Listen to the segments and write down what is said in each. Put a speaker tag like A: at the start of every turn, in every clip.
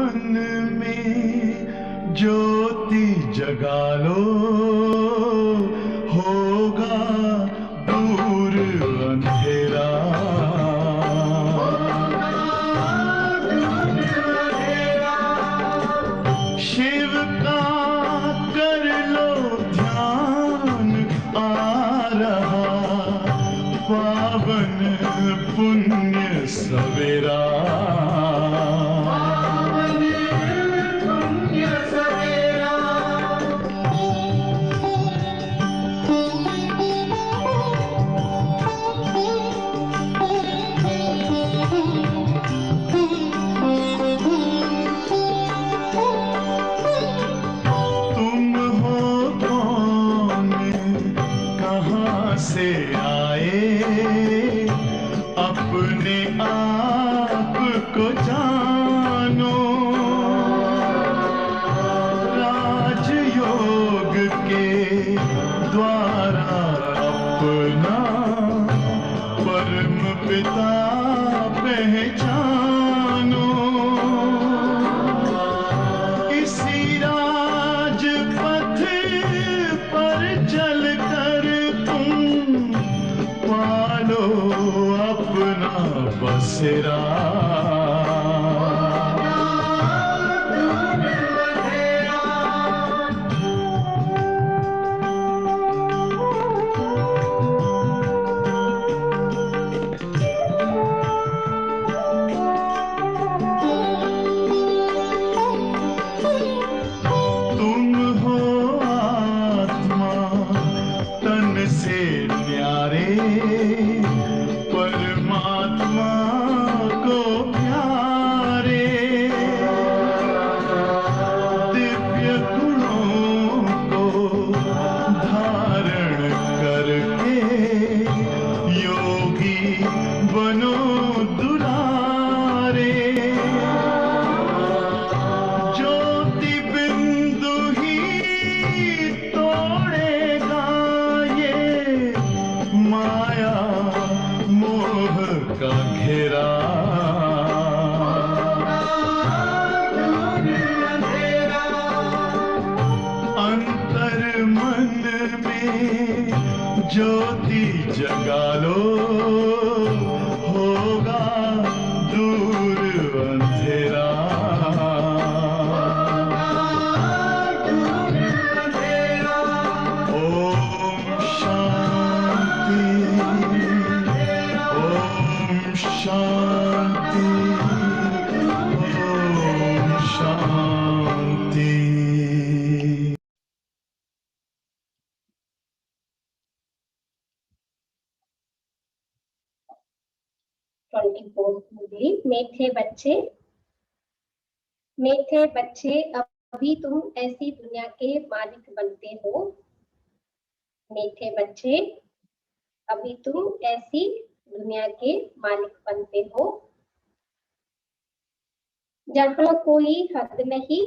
A: मन में ज्योति जगा लो, होगा दूर अंधेरा। शिव का कर लो ध्यान, आ रहा पावन पुण्य सवेरा। तुम हो कौन, कहाँ से आए, अपने आप को जानो। राजयोग के द्वारा अपना परम पिता पहचानो। इसी राजपथ पर चलकर तुम पालो अपना बसेरा। तुम हो आत्मा तन से न्यारे, परमात्मा को प्यारे। दिव्य गुणों को धारण करके योगी बनो दुलारे। ज्योति बिंदु ही तोड़ेगा ये माया मोह का घेरा। अंतर मन में ज्योति जगा लो, होगा दूर अंधेरा। ओम शांति, ओम शांति, ओम शांति।
B: मीठे बच्चे, मीठे बच्चे, अभी तुम ऐसी दुनिया के मालिक बनते हो। मीठे बच्चे, अभी तुम ऐसी दुनिया के मालिक बनते हो जहाँ कोई हद नहीं।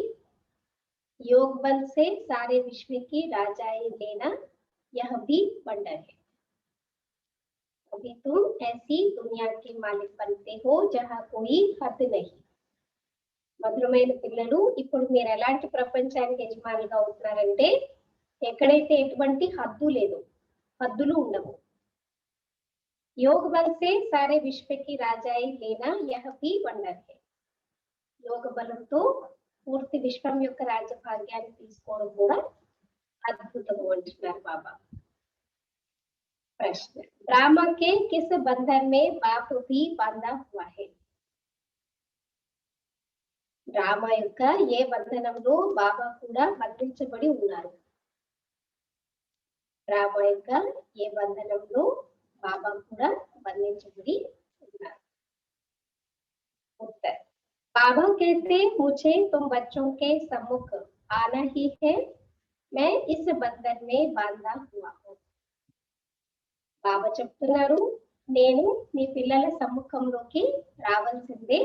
B: योग बल से सारे विश्व की राजाएं लेना, यह भी वंडर है। अभी तुम ऐसी दुनिया के मालिक बनते हो जहाँ कोई हद नहीं। మధురమైన పిల్లలు, ఇప్పుడు మీరు ఎలాంటి ప్రపంచానికి యజమానులుగా అవుతున్నారంటే ఎక్కడైతే ఎటువంటి హద్దు లేదు, హద్దులు ఉండవు। योग बल से सारे विश्व की राजाएं लेना, यह भी वंडर है। योग బలంతో పూర్తి విశ్వం యొక్క రాజభాగ్యాన్ని తీసుకోవడం కూడా అద్భుతము అంటున్నారు బాబా। प्रश्न, ब्राह्मण के किस बंधन में बाप भी बांधा हुआ है? రామ యొక్క ఏ బంధనంలో బాబా కూడా బంధించబడి ఉన్నారు? రామ యొక్క ఏ బంధనంలో బాబా కూడా బంధించబడి ఉన్నారు? उत्तर, बाबा कहते मुझे तुम बच्चों के सम्मुख आना ही है, मैं इस बंधन में बांधा हुआ हूँ। బాబా చెప్తున్నారు, నేను మీ పిల్లల సమ్ముఖంలోకి రావాల్సిందే,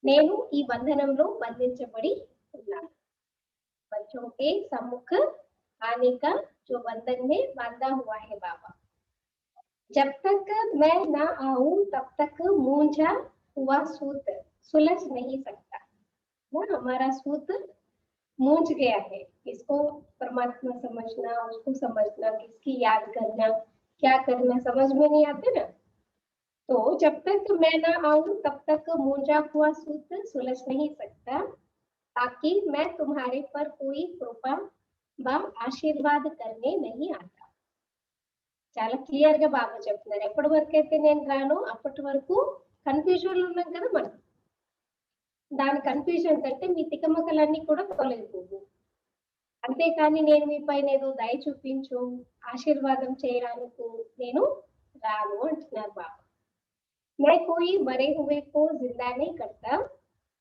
B: నేను ఈ బంధనంలో బంధించబడి ఉన్నాను। बच्चों के सम्मुख आने का जो बंधन में बांधा हुआ है बाबा। जब तक मैं ना आऊं तब तक मूंझा हुआ सूत्र सुलझ नहीं सकता। हमारा सूत्र मूंझ गया है। इसको परमात्मा समझना, उसको समझना, किसकी याद करना, क्या करना समझ में नहीं आते ना। तो जब तक मैं ना आऊं तब तक मूंझा हुआ सूत्र सुलझ नहीं सकता, ताकि मैं तुम्हारे पर कोई कृपा व आशीर्वाद करने नहीं आता. చాలా క్లియర్ గా బాబా చెప్తున్నారు. ఎప్పటి వరకు అయితే నేను రాను అప్పటి వరకు కన్ఫ్యూజన్ లో ఉన్నాం కదా మనం. దాని కన్ఫ్యూజన్ కంటే మీ తికమకలన్నీ కూడా తొలగిపోవు. అంతేకాని నేను మీ పైన ఏదో దయ చూపించు ఆశీర్వాదం చేయడానికి నేను రాను అంటున్నారు బాబా. मैं कोई मरे हुए को जिंदा नहीं करता,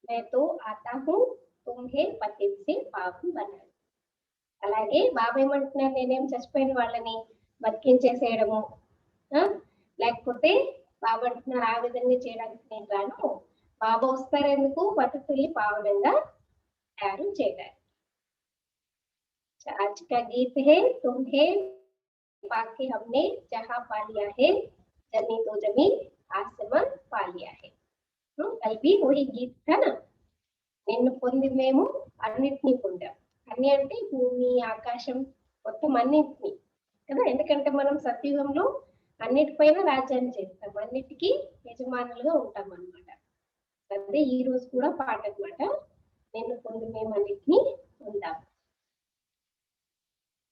B: मैं तो आता हूँ तुम्हें पतित से पावन बनाने. అలాగే బాబా ఏమంటున్నారు, నేనేం చచ్చిపోయిన వాళ్ళని బతికించేసేయడము లేకపోతే బాబా అంటున్నారు ఆ విధంగా చేయడానికి నేను రాను. బాబా వస్తారు ఎందుకు, పతితుల్ని పావనంగా తయారు చేయడానికి. आज का गीत है तुम्हें पाके हमने जहां पा लिया है, जमी तो जमी आसमान पा लिया है. कल भी वही गीत था ना, నిన్ను పొంది మేము అన్నిటినీ పొందాం. అన్ని అంటే భూమి ఆకాశం మొత్తం అన్నింటినీ కదా. ఎందుకంటే మనం సత్యుగంలో అన్నిటిపైన రాజ్యాన్ని చేస్తాం, అన్నిటికీ యజమానులుగా ఉంటాం అన్నమాట. అదే ఈ రోజు కూడా పాట అన్నమాట, నిన్ను పొంది మేము అన్నిటినీ పొందాం.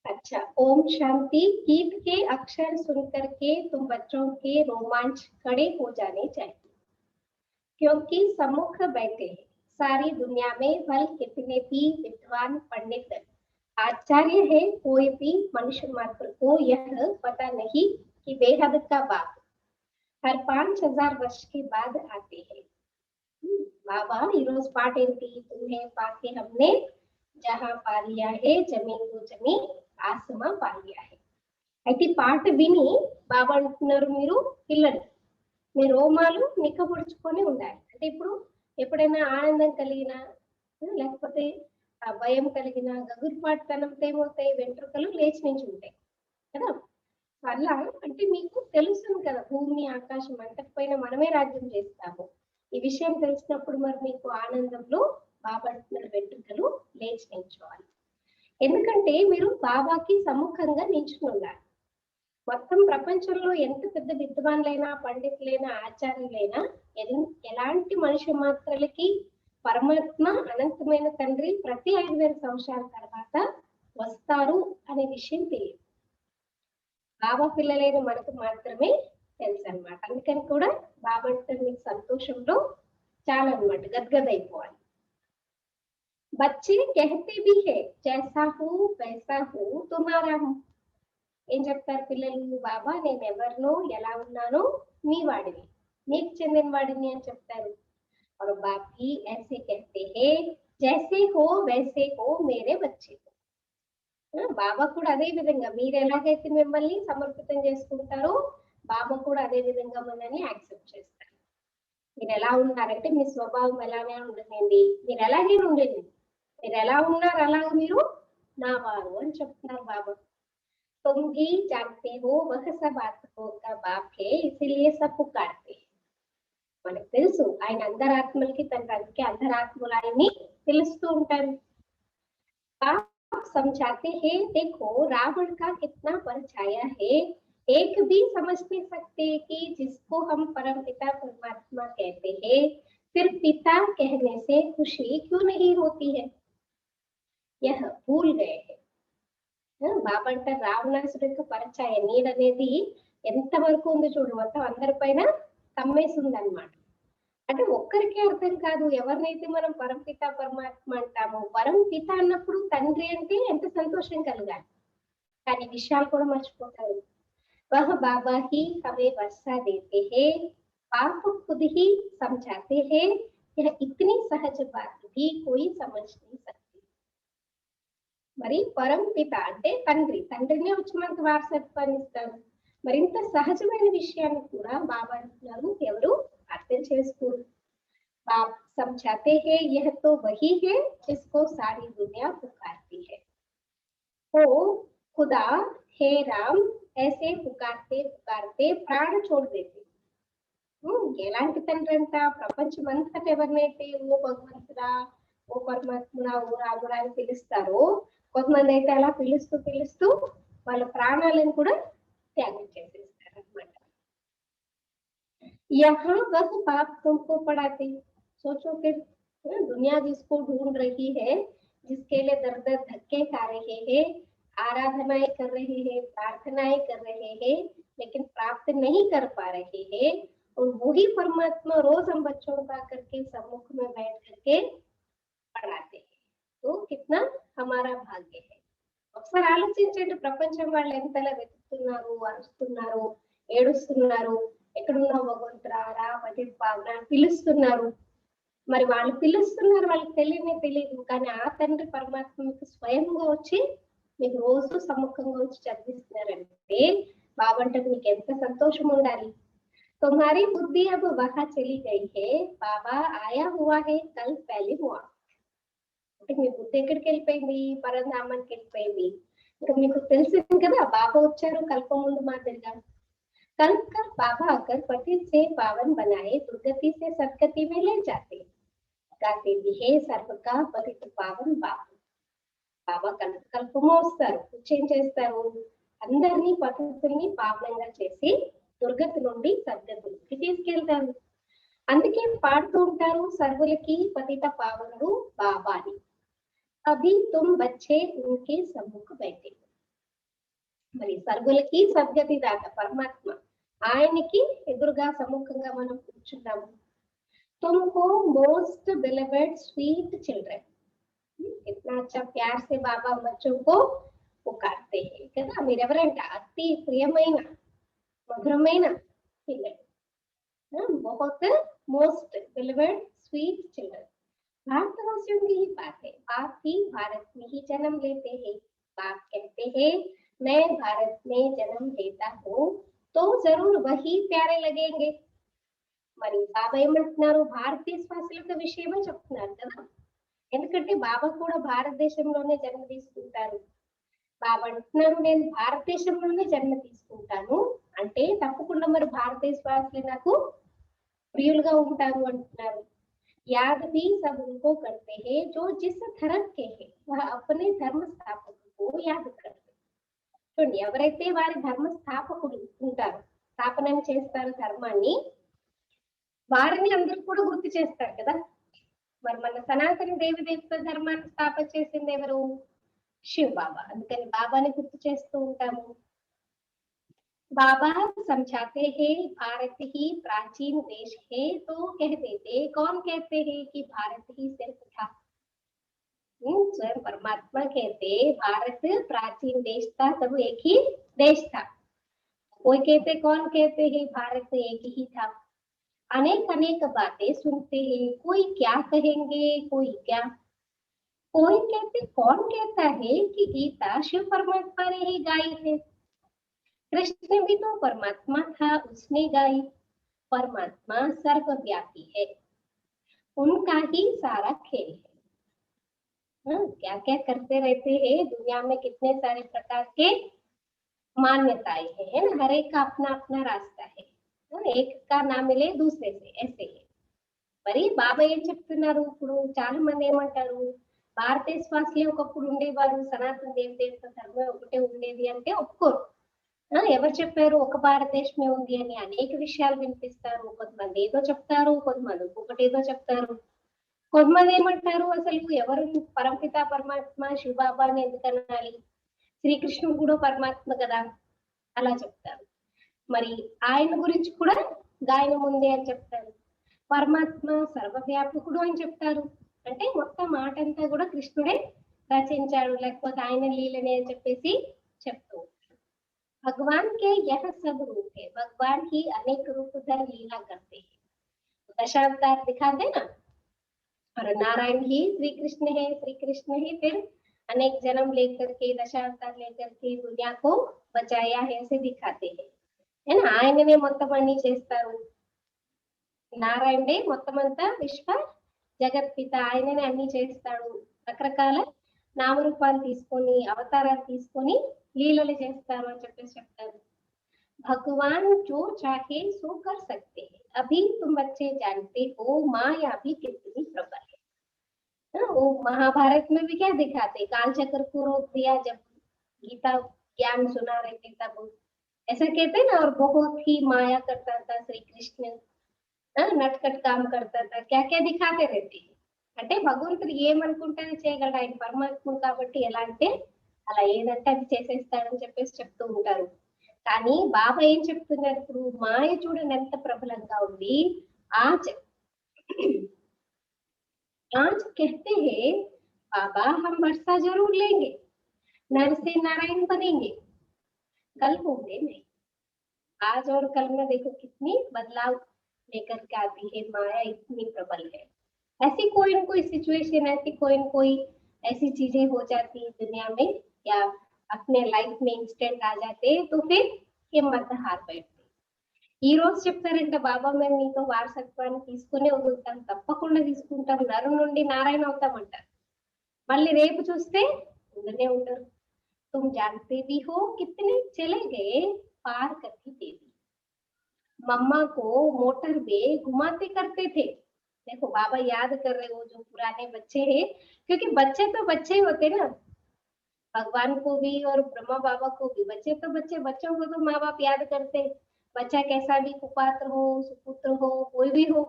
B: अच्छा, ओम शांति. गीत के अक्षर सुनकर के तुम बच्चों के रोमांच खड़े हो जाने चाहिए, क्योंकि सम्मुख बैठे हैं सारी दुनिया में भल कितने भी विद्वान पंडित आचार्य है, कोई भी मनुष्य मात्र को यह पता नहीं कि बेहद का बाप हर 5000 वर्ष के बाद आते हैं. बाबा ఈ రోజు పాట ఏంటి, तुम्हें पाके हमने जहां पा लिया है, जमीन तो जमी ఆసమా పా లియా హై. అయితే పాట విని బాబా అంటున్నారు, మీరు పిల్లలు మీ రోమాలు నిక్కబొడుచుకొని ఉండాలి. అంటే ఇప్పుడు ఎప్పుడైనా ఆనందం కలిగినా లేకపోతే భయం కలిగినా గగురుపాటుతనంతో ఏమవుతాయి, వెంట్రుకలు లేచి నుంచి ఉంటాయి కదా. అలా అంటే మీకు తెలుస్తుంది కదా, భూమి ఆకాశం అంతటిపైన మనమే రాజ్యం చేస్తాము. ఈ విషయం తెలిసినప్పుడు మరి మీకు ఆనందంలో బాబా అంటున్నారు వెంట్రుకలు లేచి నించోవాలి. ఎందుకంటే మీరు బాబాకి సముఖంగా నించుని ఉన్నారు. మొత్తం ప్రపంచంలో ఎంత పెద్ద విద్వాన్లైనా పండితులైనా ఆచార్యులైనా ఎలాంటి మనిషి మాత్రలకి పరమాత్మ అనంతమైన తండ్రి ప్రతి 5000 సంవత్సరాల తర్వాత వస్తారు అనే విషయం తెలియదు. బాబా పిల్లలైన మనకు మాత్రమే తెలుసు అన్నమాట. అందుకని కూడా బాబా అంటే మీకు సంతోషంలో చాలా అన్నమాట గద్గదైపోవాలి. बच्चे कहते भी है जैसा हूँ वैसा हूँ तुम्हारा हूँ. ఏం చెప్తారు పిల్లలు, బాబా నేను ఎవరినో ఎలా ఉన్నానో మీ వాడిని, మీకు చెందిన వాడిని అని చెప్తారు. और बाप भी ऐसे कहते हैं जैसे हो वैसे हो मेरे बच्चे. బాబా కూడా అదే విధంగా మీరు ఎలాగైతే మిమ్మల్ని సమర్పితం చేసుకుంటారో బాబా కూడా అదే విధంగా మనల్ని యాక్సెప్ట్ చేస్తారు. మీరు ఎలా ఉన్నారంటే మీ స్వభావం ఎలానే ఉండదండి, మీరు ఎలాగే ఉండండి, మీరు ఎలా ఉన్నారు అలాగ మీరు నా వారు అని చెప్తున్నారు బాబా. तुम भी जानते हो वह सब आत्माओं का बाप है, इसीलिए सब पुकारते हैं. మనకు తెలుసు ఆయన అంతరాత్మలకి తండ్రి, అందుకే అంతరాత్మలు ఆయన్ని తెలుస్తూ ఉంటారు. आप समझाते हैं देखो रावण का कितना परछाया है, एक भी समझ नहीं सकते कि जिसको हम परम पिता परमात्मा कहते हैं फिर पिता कहने से खुशी क्यों नहीं होती है, यह भूल गए हैं. బాబా అంటే రావణాసుడి యొక్క పరిచయ నీడ అనేది ఎంత వరకు ఉంది చూడు, మొత్తం అందరిపైన కమ్మేసింది అనమాట. అంటే ఒక్కరికే అర్థం కాదు, ఎవరినైతే మనం పరంపిత పరమాత్మ అంటామో, పరంపిత అన్నప్పుడు తండ్రి అంటే ఎంత సంతోషం కలగాలి, కానీ విషయాలు కూడా మర్చిపోతారు. वह बाबा ही हमें वर्षा देते हैं, पाप खुद ही समझाते हैं, यह इतनी सहज बात भी कोई समझ नहीं सकता. మరి పరంపిత అంటే తండ్రి, తండ్రినే వచ్చి మనకు వారసత్వాన్ని ఇస్తారు. మరి ఇంత సహజమైన విషయాన్ని కూడా బాబా అంటున్నారు ఎవరు అర్థం చేసుకోరు. बाप समझाते हैं यह तो वही है जिसको सारी दुनिया पुकारती है. वो खुदा हे राम ऐसे पुकारते पुकारते प्राण छोड़ देते. ఎలాంటి తండ్రి అంట, ప్రపంచం అంతటా ఎవరినైతే ఓ భగవంతుడా ఓ పరమాత్మ రాముడు అని పిలుస్తారో, కొంతమంది అయితే అలా పిలుస్తూ పిలుస్తూ వాళ్ళ ప్రాణాలను కూడా త్యాగం చేసేస్తారు అనమాట. यहाँ वह पाप तुमको पड़ाते, सोचो फिर। दुनिया जिसको ढूंढ रही है, जिसके लिए दर दर धक्के खा रहे हैं, आराधनाएं कर रहे हैं, प्रार्थनाएं कर रहे हैं, लेकिन प्राप्त नहीं कर पा रहे हैं, और वही परमात्मा रोज हम बच्चों का करके सम्मुख में बैठ करके పడాలి. సో కిట్నా హమారా భాగ్య హై. ఒకసారి ఆలోచించండి, ప్రపంచం వాళ్ళు ఎంతలా వెతుకుతున్నారు, అరుస్తున్నారు, ఏడుస్తున్నారు, ఎక్కడున్నావు భగవంతుడా రా పతి పావన పిలుస్తున్నారు. మరి వాళ్ళు పిలుస్తున్నారు, వాళ్ళకి తెలియదు, కానీ ఆ తండ్రి పరమాత్మ మీకు స్వయంగా వచ్చి మీకు రోజు సమ్ముఖంగా వచ్చి చదివిస్తున్నారంటే బాబా అంటే మీకు ఎంత సంతోషం ఉండాలి. तुम्हारी बुद्धि अब वहां चली गई है, बाबा आया हुआ है कल पहले हुआ. అంటే మీ బుద్ధి ఎక్కడికి వెళ్ళిపోయింది, పరంధామానికి వెళ్ళిపోయింది. ఇంకా మీకు తెలిసింది కదా బాబా వచ్చారు కల్పం ముందు మాదిరిగా. कल कर बाबा आकर पति से पावन बनाए, दुर्गति से सदगति में ले जाते, गाते भी है सर्व का पतित पावन बाबा. బాబా కల్పము వస్తారు, నిశ్చయం చేస్తారు, అందరినీ పద్ధతుల్ని పావనంగా చేసి దుర్గతి నుండి సద్గతికి తీసుకెళ్తారు. అందుకే పాడుతూ ఉంటారు సర్వులకి పతిత పావనుడు బాబాని. అభి తుమ్ బచ్చే ఉన్కే సమ్ముఖ బైఠే. మరి సర్వులకి సద్గతి దాత పరమాత్మ ఆయనకి ఎదురుగా సముఖంగా మనం కూర్చున్నాము. తుమ్కో మోస్ట్ బిలవెడ్ స్వీట్ చిల్డ్రన్. इतना अच्छा प्यार से बाबा बच्चों को पुकारते हैं కదా. మీరెవరంట అతి ప్రియమైన మధురమైన పిల్లలు, बहुत मोस्ट बिलवेड स्वीट चिल्ड्रन. भारतवासियों की ही बात है, बाप ही भारत में ही जन्म लेते हैं. बाप कहते हैं मैं भारत में जन्म लेता हूँ तो जरूर वही प्यारे लगेंगे. మరి బాబా ఏమంటున్నారు, భారతదేశవాసుల విషయమే చెప్తున్నారు కదా. ఎందుకంటే బాబా కూడా భారతదేశంలోనే జన్మ తీసుకుంటారు. బాబా అంటున్నారు నేను భారతదేశంలోనే జన్మ తీసుకుంటాను అంటే తప్పకుండా మరి భారతదేశవాసులు నాకు ప్రియులుగా ఉంటారు అంటున్నారు. याद भी सब उनको करते हैं जो जिस धर्म के हैं वह अपने धर्म स्थापक को याद करते. చూడండి, ఎవరైతే వారి ధర్మ స్థాపకుడు ఉంటారు, స్థాపన చేస్తారు ధర్మాన్ని, వారిని అందరూ కూడా గుర్తు చేస్తారు కదా. మరి మన సనాతన దేవదేవత ధర్మాన్ని స్థాపన చేసింది ఎవరు? శివ్ బాబా. అందుకని బాబాని గుర్తు చేస్తూ ఉంటాము. बाबा समझाते हैं भारत ही प्राचीन देश है तो कह देते, कौन कहते हैं कि भारत ही सिर्फ था. स्वयं परमात्मा कहते भारत प्राचीन देश था, सब एक ही देश था. कोई कहते, कौन कहते हैं भारत एक ही था. अनेक अनेक बातें सुनते हैं, कोई क्या कहेंगे कोई क्या. कोई कहते, कौन कहता है कि गीता शिव परमात्मा ने ही गाई है. कृष्ण भी तो परमात्मा था, उसने गाई. परमात्मा सर्वव्यापी है, उनका ही सारा खेल है. क्या क्या करते रहते हैं दुनिया में, कितने सारे प्रकार के मान्यताएं है ना. हर एक का अपना अपना रास्ता है, एक का ना मिले दूसरे से, ऐसे है. మరి బాబా ఏం చెప్తున్నారు, ఇప్పుడు చాలా మంది ఏమంటారు భారతదేశవాసులే ఒకప్పుడు ఉండేవారు, సనాతన దేవదేవత ధర్మం ఒకటే ఉండేది అంటే ఒప్పుకోరు. ఎవరు చెప్పారు ఒక భారతదేశమే ఉంది అని అనేక విషయాలు వినిపిస్తారు. కొంతమంది ఏదో చెప్తారు, కొంతమంది ఇంకొకటి ఏదో చెప్తారు. కొంతమంది ఏమంటారు అసలు ఎవరు పరమపిత పరమాత్మ శివబాబా అని ఎందుకనాలి, శ్రీకృష్ణుడు కూడా పరమాత్మ కదా అలా చెప్తారు. మరి ఆయన గురించి కూడా గాయనం ఉంది అని చెప్తారు. పరమాత్మ సర్వవ్యాపకుడు అని చెప్తారు. అంటే మొత్తం మాట అంతా కూడా కృష్ణుడే రచించాడు, లేకపోతే ఆయన లీలనే అని చెప్పేసి చెప్తూ. भगवान के यह सब रूप है, भगवान ही अनेक रूप धर लीला करते हैं. दशावतार दिखाते ना, और नारायण ही श्री कृष्ण है, फिर अनेक जन्म लेकर के दशावतार लेकर के दुनिया को बचाया है ऐसे दिखाते हैं, है ना. ఆయననే మొత్తం అన్ని చేస్తారు. నారాయణే మొత్తం అంతా విశ్వ జగత్పిత, ఆయననే అన్ని చేస్తాడు. రకరకాల నామరూపాలు తీసుకొని అవతారాలు తీసుకొని లీలలు చేస్తారు అని చెప్పేసి చెప్తారు. भगवान जो चाहे सो कर सकते हैं, अभी तुम बच्चे जानते हो माया भी कितनी प्रबल है. वो महाभारत में भी क्या दिखाते, काल चक्र को रोक दिया जब गीता ज्ञान सुना रहे थे तब, ऐसा कहते ना। और बहुत ही माया करता था श्री कृष्ण, నట్కట్ काम करता था, क्या क्या दिखाते रहते हैं। అంటే భగవంతుడు ఏమనుకుంటే అది చేయగలడు, ఆయన పరమాత్ముడు కాబట్టి ఎలా అంటే అలా ఏదంటే అది చేసేస్తాడని చెప్పేసి చెప్తూ ఉంటారు. కానీ బాబా ఏం చెప్తున్నారు ఇప్పుడు, మాయ చూడండి ఎంత ప్రబలంగా ఉంది. आज आज कहते हैं बाबा हम वर्षा जरूर लेंगे, नर से नारायण बनेंगे, कल होंगे नहीं। आज और कल में देखो कितनी बदलाव लेकर के आती है माया, इतनी प्रबल है। ऐसी कोई न कोई सिचुएशन, ऐसी कोई न कोई ऐसी चीजें हो जाती है दुनिया में या अपने लाइफ में इंस्टेंट आ जाते हैं, तो फिर हिम्मत हार बैठती। ఈ రోజు చెప్తారంట బాబా మేము నీతో వారసత్వాన్ని తీసుకునే వదులుతాం, తప్పకుండా తీసుకుంటాం, నరు నుండి నారాయణ అవుతామంటారు. మళ్ళీ రేపు చూస్తే ఉండనే ఉండరు. तुम जानते भी हो कितने चले गए पार करती देवी, मम्मा को मोटर में घुमाते करते थे। देखो बाबा याद कर रहे हो जो पुराने बच्चे हैं, क्योंकि बच्चे तो बच्चे ही होते ना, भगवान को भी और ब्रह्मा बाबा को भी। बच्चे तो बच्चे, बच्चों को तो माँ बाप याद करते, बच्चा कैसा भी कुपात्र हो सुपुत्र हो कोई भी हो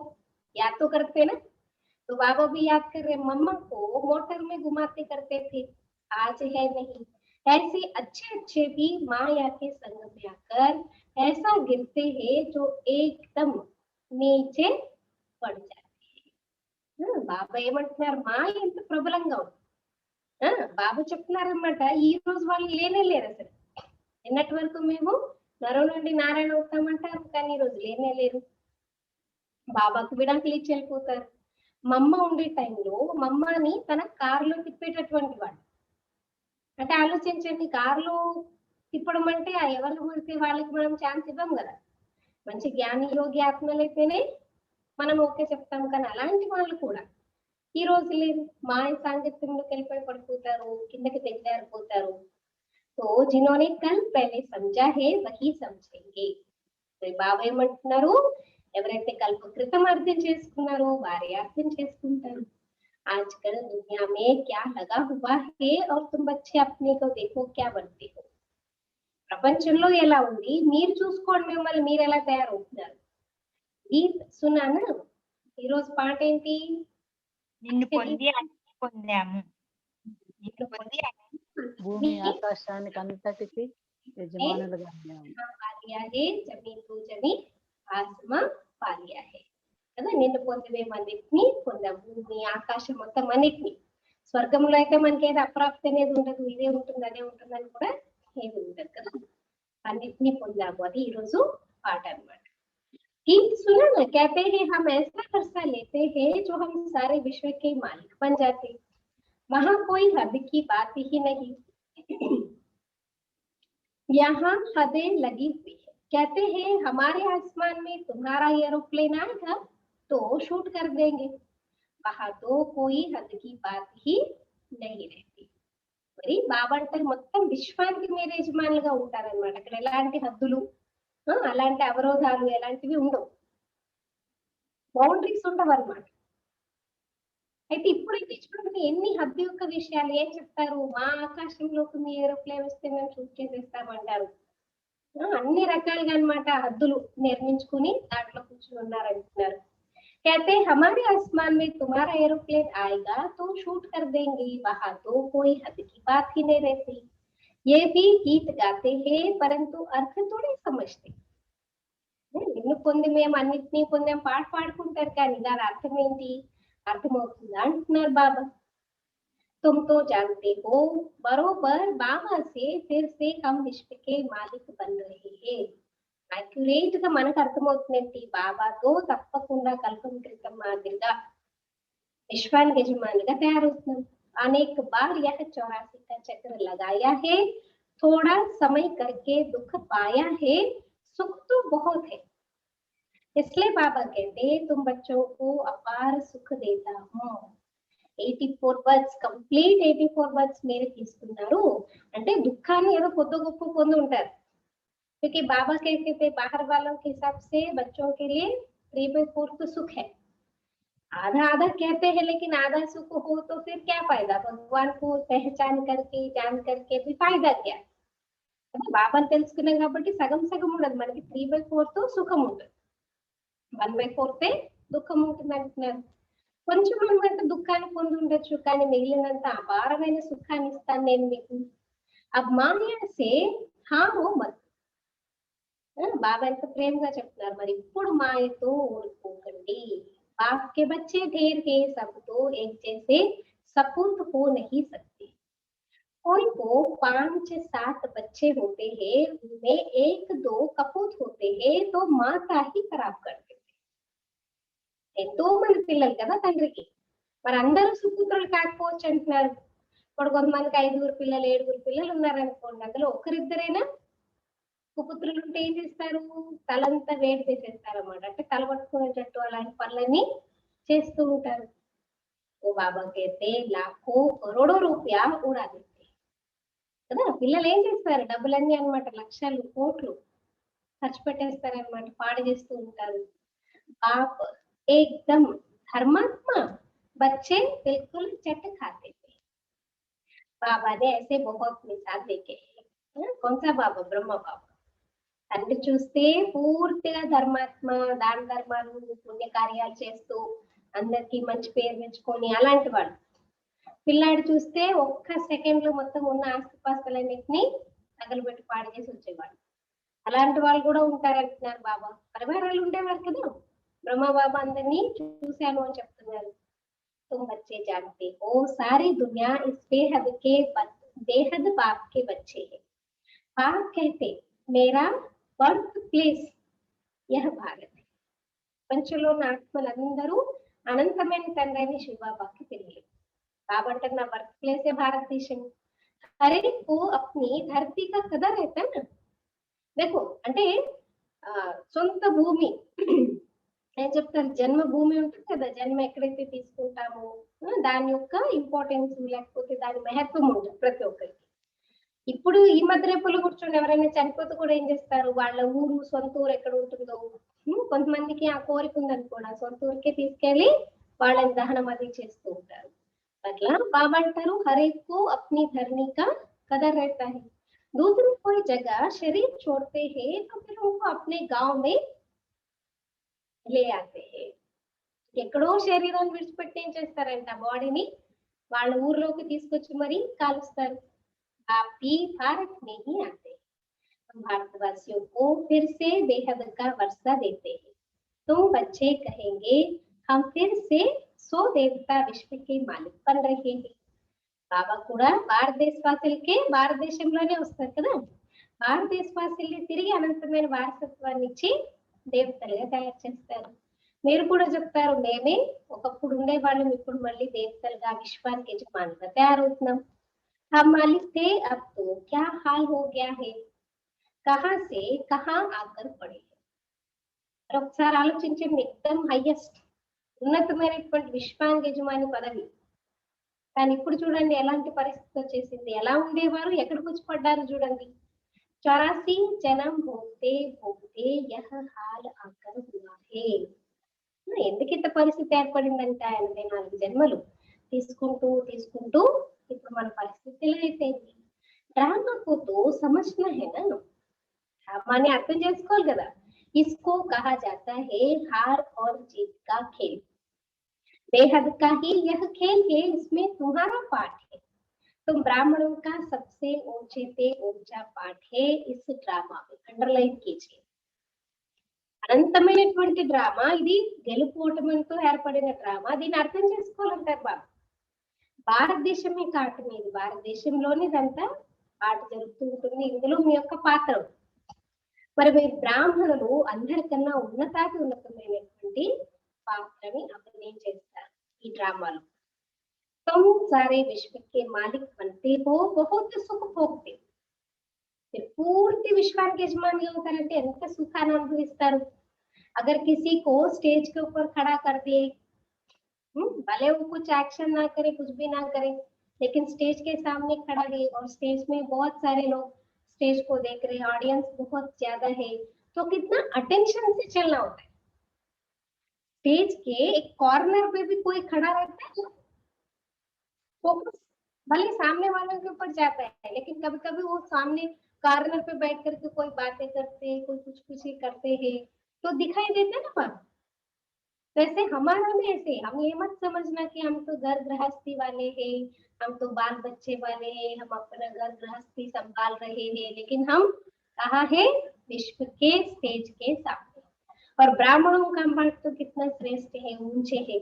B: याद तो करते ना। तो बाबा भी याद कर रहे, मम्मा को मोटर में घुमाते करते थे, आज है नहीं। ऐसे अच्छे अच्छे भी माया के संग में आकर ऐसा गिरते हैं जो एकदम नीचे पड़ जाते हैं। బాబా ఏమంటున్నారు, మాయ ఎంత ప్రబలంగా ఉంది. బాబా చెప్తున్నారన్నమాట, ఈ రోజు వాళ్ళు లేనే లేరు అసలు. నిన్నటి వరకు మేము నరం నుండి నారాయణ అవుతామంటారు, కానీ ఈ రోజు లేనే లేరు. బాబాకు విడాకులు ఇచ్చి వెళ్ళిపోతారు. మమ్మ ఉండే టైంలో మమ్మని తన కారులో తిప్పేటటువంటి వాడు. అంటే ఆలోచించండి, కారులో తిప్పడం అంటే ఎవరు పడితే వాళ్ళకి మనం ఛాన్స్ ఇవ్వం కదా. మంచి జ్ఞాని యోగి ఆత్మలైతేనే మనం ఓకే చెప్తాం, కానీ అలాంటి వాళ్ళు కూడా ఈ రోజు లేదు. మాయ సాంగత్యంలోకి వెళ్ళిపోయి పడిపోతారు, కిందకి దిగజారిపోతారు. तो जिन्होंने कल पहले समझा है वही समझेंगे। బాబా ఏమంటున్నారు, ఎవరైతే కల్ప క్రితం అర్థం చేసుకున్నారో వారే అర్థం చేసుకుంటారు. आजकल दुनिया में क्या लगा हुआ है और तुम बच्चे अपने को देखो क्या बनते हो। ప్రపంచంలో ఎలా ఉంది మీరు చూసుకోండి, మిమ్మల్ని మీరు ఎలా తయారవుతున్నారు. గీత్ సునానా, ఈరోజు పాట ఏంటి,
C: నిన్ను పొంది అన్ని పొందాము, నిన్ను పొంది
D: భూమి ఆకాశానికి అంతటికి యజమానులుగా ఉన్నాము.
B: జమీన్ కు జమీన్ ఆస్మా పాలియా హే కదా. నిన్ను పొందివేమన్నిటిని పొందాం, భూమి ఆకాశం మొత్తం అన్నిటిని. స్వర్గంలో అయితే మనకి ఏదో అప్రాప్తి అనేది ఉండదు, ఇదే ఉంటుంది అదే ఉంటుంది అని కూడా ఏది ఉండదు కదా, అన్నిటినీ పొందాము. అది ఈ రోజు పాట అన్నమాట. गीत सुना ना, कहते हैं हम ऐसा फरसा लेते हैं जो हम सारे विश्व के मालिक बन जाते, वहां कोई हद की बात ही नहीं, यहाँ हदें लगी हुई है। कहते हैं हमारे आसमान में तुम्हारा एरोप्लेन आएगा तो शूट कर देंगे, वहां तो कोई हद की बात ही नहीं रहती। మరి బాబా అంటారు మొత్తం విశ్వానికి మీరు యజమానులుగా ఉంటారన్నమాట. అక్కడ ఎలాంటి హద్దులు అలాంటి అవరోధాలు ఎలాంటివి ఉండవు, బౌండరీస్ ఉండవు అన్నమాట. అయితే ఇప్పుడైతే చూడండి ఎన్ని హద్దు యొక్క విషయాలు ఏం చెప్తారు, మా ఆకాశంలోకి మీ ఏరోప్లేన్ వస్తే మేము షూట్ చేసేస్తామంటారు. అన్ని రకాలుగా అన్నమాట హద్దులు నిర్మించుకుని దాంట్లో కూర్చుని ఉన్నారంటున్నారు. कहते हमारे आसमान में तुम्हारा एरोप्लेन आएगा तो शूट कर देंगे, वहां तो कोई हद की बात ही नहीं रहती। ये भी गीत गाते हैं परंतु अर्थ थोड़े समझते। నిన్ను పొంది మేము అన్నిటినీ పొందాం పాట పాడుకుంటారు, కానీ దాని అర్థం ఏంటి అర్థమవుతుందా అంటున్నారు బాబా. तुम तो जानते हो बरोबर बाबा से फिर से हम विश्व के मालिक बन रहे हैं। అక్యురేట్ గా మనకు అర్థమవుతుందండి, బాబాతో తప్పకుండా కల్పం క్రితం మాదిరిగా విశ్వానికి యజమానిగా తయారవుతున్నాం. అనేక బార్ यह 84 का चक्र लगाया है, थोड़ा समय करके दुख पाया है, सुख तो बहुत है। इसलिए बाबा कहते तुम बच्चों को अपार सुख देता हूँ। 84 బర్త్స్ కంప్లీట్ 84 బర్త్స్ మీరు తీసుకున్నారు అంటే దుఃఖాన్ని ఏదో కొద్ది గొప్ప పొంది ఉంటారు. क्योंकि बाबा कहते थे बाहर वालों के हिसाब से बच्चों के लिए 3/4 तो सुख है, आधा आधा कहते हैं लेकिन आधा सुख हो तो फिर क्या फायदा? भगवान को पहचान करके जान करके भी फायदा क्या? బాబాని తెలుసుకున్నాం కాబట్టి సగం సగం ఉండదు, మనకి 3/4 సుఖం ఉంటుంది, 1/4 దుఃఖం ఉంటుంది అంటున్నారు. కొంచెం మనమంత దుఃఖాన్ని పొంది ఉండొచ్చు, కానీ మిగిలినంత అపారమైన సుఖాన్ని ఇస్తాను నేను మీకు. अब माया से हारो मत. బాబా ఎంత ప్రేమగా చెప్తున్నారు. మరి ఇప్పుడు మాయతో ఓడిపోకండి. बाप के बच्चे ढेर है, सब तो एक जैसे सपूत हो नहीं सकते. कोई को 5-7 बच्चे होते हैं, उनमें 1-2 कपूत होते हैं, तो माता ही खराब कर देते. ఎంతో మంది పిల్లలు కదా తండ్రికి, మరి అందరూ సుపుత్రులు కాకపోవచ్చు అంటున్నారు. ఇప్పుడు కొంతమందికి 5 పిల్లలు 7 పిల్లలు ఉన్నారనుకోండి, అందులో ఒకరిద్దరైనా కుపుత్రులు ఉంటే ఏం చేస్తారు? తలంతా వేడి చేసేస్తారు అన్నమాట. అంటే తల పట్టుకునేటట్టు అలాంటి పనులన్నీ చేస్తూ ఉంటారు. ఓ బాబా కైతే లాఖో కరోడో రూపాయ ఉడా దేతే కదా. పిల్లలు ఏం చేస్తారు? డబ్బులన్నీ అన్నమాట, లక్షలు కోట్లు ఖర్చు పెట్టేస్తారన్నమాట, పాడు చేస్తూ ఉంటారు. బాప్ ఏకదమ్ ధర్మాత్మ, बच्चे बिल्कुल चट खाते थे. बाबा ने ऐसे बहुत मिसाल देखे हैं. कौन सा बाबा? ब्रह्म बाबा. తండ్రి చూస్తే పూర్తిగా ధర్మాత్మ, దాన ధర్మాలు పుణ్య కార్యాలు చేస్తూ అందరికి మంచి పేరు తెచ్చుకొని అలాంటి వాడు. పిల్లాడు చూస్తే ఒక్క సెకండ్ లో మొత్తం ఉన్న ఆస్తిపాస్తులన్నింటినీ తగలబెట్టి పాడు చేసి వచ్చేవాడు. అలాంటి వాళ్ళు కూడా ఉంటారంటున్నారు బాబా. పరివారాలు ఉండేవారు కదా. బ్రహ్మ బాబా అందరినీ చూశాను అని చెప్తున్నారు. तुम बच्चे जानते हो सारी दुनिया इस बेहद बाप के बच्चे है. बाप कहते मेरा बर्थ प्लेस यह भारत है. పంచలోని ఆత్మలందరూ అనంతమైన తండ్రి అని శివబాబాకి తెలియదు. కాబట్టి నా బర్త్ ప్లేస్ భారతదేశం. हर एक को अपनी धरती का कदर रहता है ना. देखो అంటే సొంత భూమి ఏం చెప్తారు, జన్మభూమి ఉంటుంది కదా, జన్మ ఎక్కడైతే తీసుకుంటామో దాని యొక్క ఇంపార్టెన్స్ లేకపోతే దాని మహత్వం ఉంటుంది ప్రతి ఒక్కరికి. ఇప్పుడు ఈ మధ్య రేపులు కూర్చొని ఎవరైనా చనిపోతే కూడా ఏం చేస్తారు, వాళ్ళ ఊరు సొంత ఊరు ఎక్కడ ఉంటుందో, కొంతమందికి ఆ కోరిక ఉందనుకోండి, ఆ సొంత ఊరికే తీసుకెళ్లి వాళ్ళని దహనం అది చేస్తూ ఉంటారు. అట్లా బాబా అంటారు హరేకు అప్ని ధర్ని కా కదర్ रहता है. दूसरी कोई जगह शरीर छोड़ते हैं तो फिर उनको अपने गांव में ले आते हैं. ఎక్కడో శరీరాన్ని విడిచిపెట్టి ఏం చేస్తారంట, బాడీని వాళ్ళ ఊర్లోకి తీసుకొచ్చి మరి కాలుస్తారు. आप भी भारत में ही आते हैं. हम भारतवासियों को फिर से बेहद का वर्षा देते हैं. तुम बच्चे कहेंगे हम फिर से 100 देवता विश्व के मालिक बन रहे हैं. బాబా కూడా భారతదేశవాసులకే భారతదేశంలోనే వస్తారు కదా. భారతదేశవాసుల్ని తిరిగి అనంతమైన వారసత్వాన్ని ఇచ్చి దేవతలుగా తయారు చేస్తారు. మీరు కూడా చెప్తారు మేమే ఒకప్పుడు ఉండే వాళ్ళం, ఇప్పుడు మళ్ళీ దేవతలుగా విశ్వానికి యజమానులుగా తయారవుతున్నాం. हम मालिक थे अब तो क्या हाल हो गया है, कहां से कहां आकर पड़े. ఒకసారి ఆలోచించండి, ఎక్దమ్ హైయెస్ట్ ఉన్నతమైనటువంటి విశ్వానికి యజమాని పదవి, కానీ ఇప్పుడు చూడండి ఎలాంటి పరిస్థితి వచ్చేసింది. ఎలా ఉండేవారు, ఎక్కడికి వచ్చి పడ్డారు చూడండి. 84 జనం భోగతే భోగతే యహ హాల్ ఆకర్ హువా హే. ఎందుకు ఇంత పరిస్థితి ఏర్పడిందంటే 84 జన్మలు తీసుకుంటూ తీసుకుంటూ ఇప్పుడు మన పరిస్థితి ఎలా అయిపోయింది. డ్రామా को समझना है ना, డ్రామాని అర్థం చేసుకోవాలి కదా. इसको कहा जाता है हार और जीत का खेल. बेहद का ही यह खेल है, इसमें तुम्हारा पाठ है. तुम ब्राह्मणों का सबसे ऊंचे से ऊंचा पाठ है इस ड्रामा में. अंडरलाइन कीजिए. అనంతమైనటువంటి డ్రామా ఇది, గెలుపోటమంతో ఏర్పడిన డ్రామా. దీన్ని అర్థం చేసుకోవాలంటారు బాబు. భారతదేశమే కాటు మీది, భారతదేశంలోనే ఇదంతా ఆట జరుగుతూ ఉంటుంది. ఇందులో మీ యొక్క పాత్ర. మరి మీరు బ్రాహ్మణులు అందరికన్నా ఉన్నతమైనటువంటి పాత్రని అభినయం చేస్తారు ఈ డ్రామాలో. तुम सारे विश्व के मालिक बनते हो, बहुत सुख भोगते हो. పూర్తి విశ్వానికి యజమానిగా అవుతారంటే ఎంత సుఖాన్ని అనుభవిస్తారు. अगर किसी को स्टेज के ऊपर खड़ा कर दिए, भले वो कुछ एक्शन ना करे, कुछ भी ना करे, लेकिन स्टेज के सामने खड़ा है और स्टेज में बहुत सारे लोग स्टेज को देख रहे हैं, ऑडियंस बहुत ज्यादा है, तो कितना अटेंशन से चलना होता है. स्टेज के एक कॉर्नर पे भी कोई खड़ा रहता है, फोकस भले सामने वालों के ऊपर जाता है, लेकिन कभी कभी वो सामने कॉर्नर पे बैठ करके कोई बातें करते हैं, कोई कुछ कुछ करते हैं, तो दिखाई देते हैं ना वहाँ। वैसे हमारा भी ऐसे, हम ये मत समझना कि हम तो घर गृहस्थी वाले हैं, हम तो बाल बच्चे वाले हैं, हम अपना घर गृहस्थी संभाल रहे हैं, लेकिन हम कहाँ है? विश्व के स्टेज के सामने। और ब्राह्मणों का मत तो कितना श्रेष्ठ है, ऊंचे है।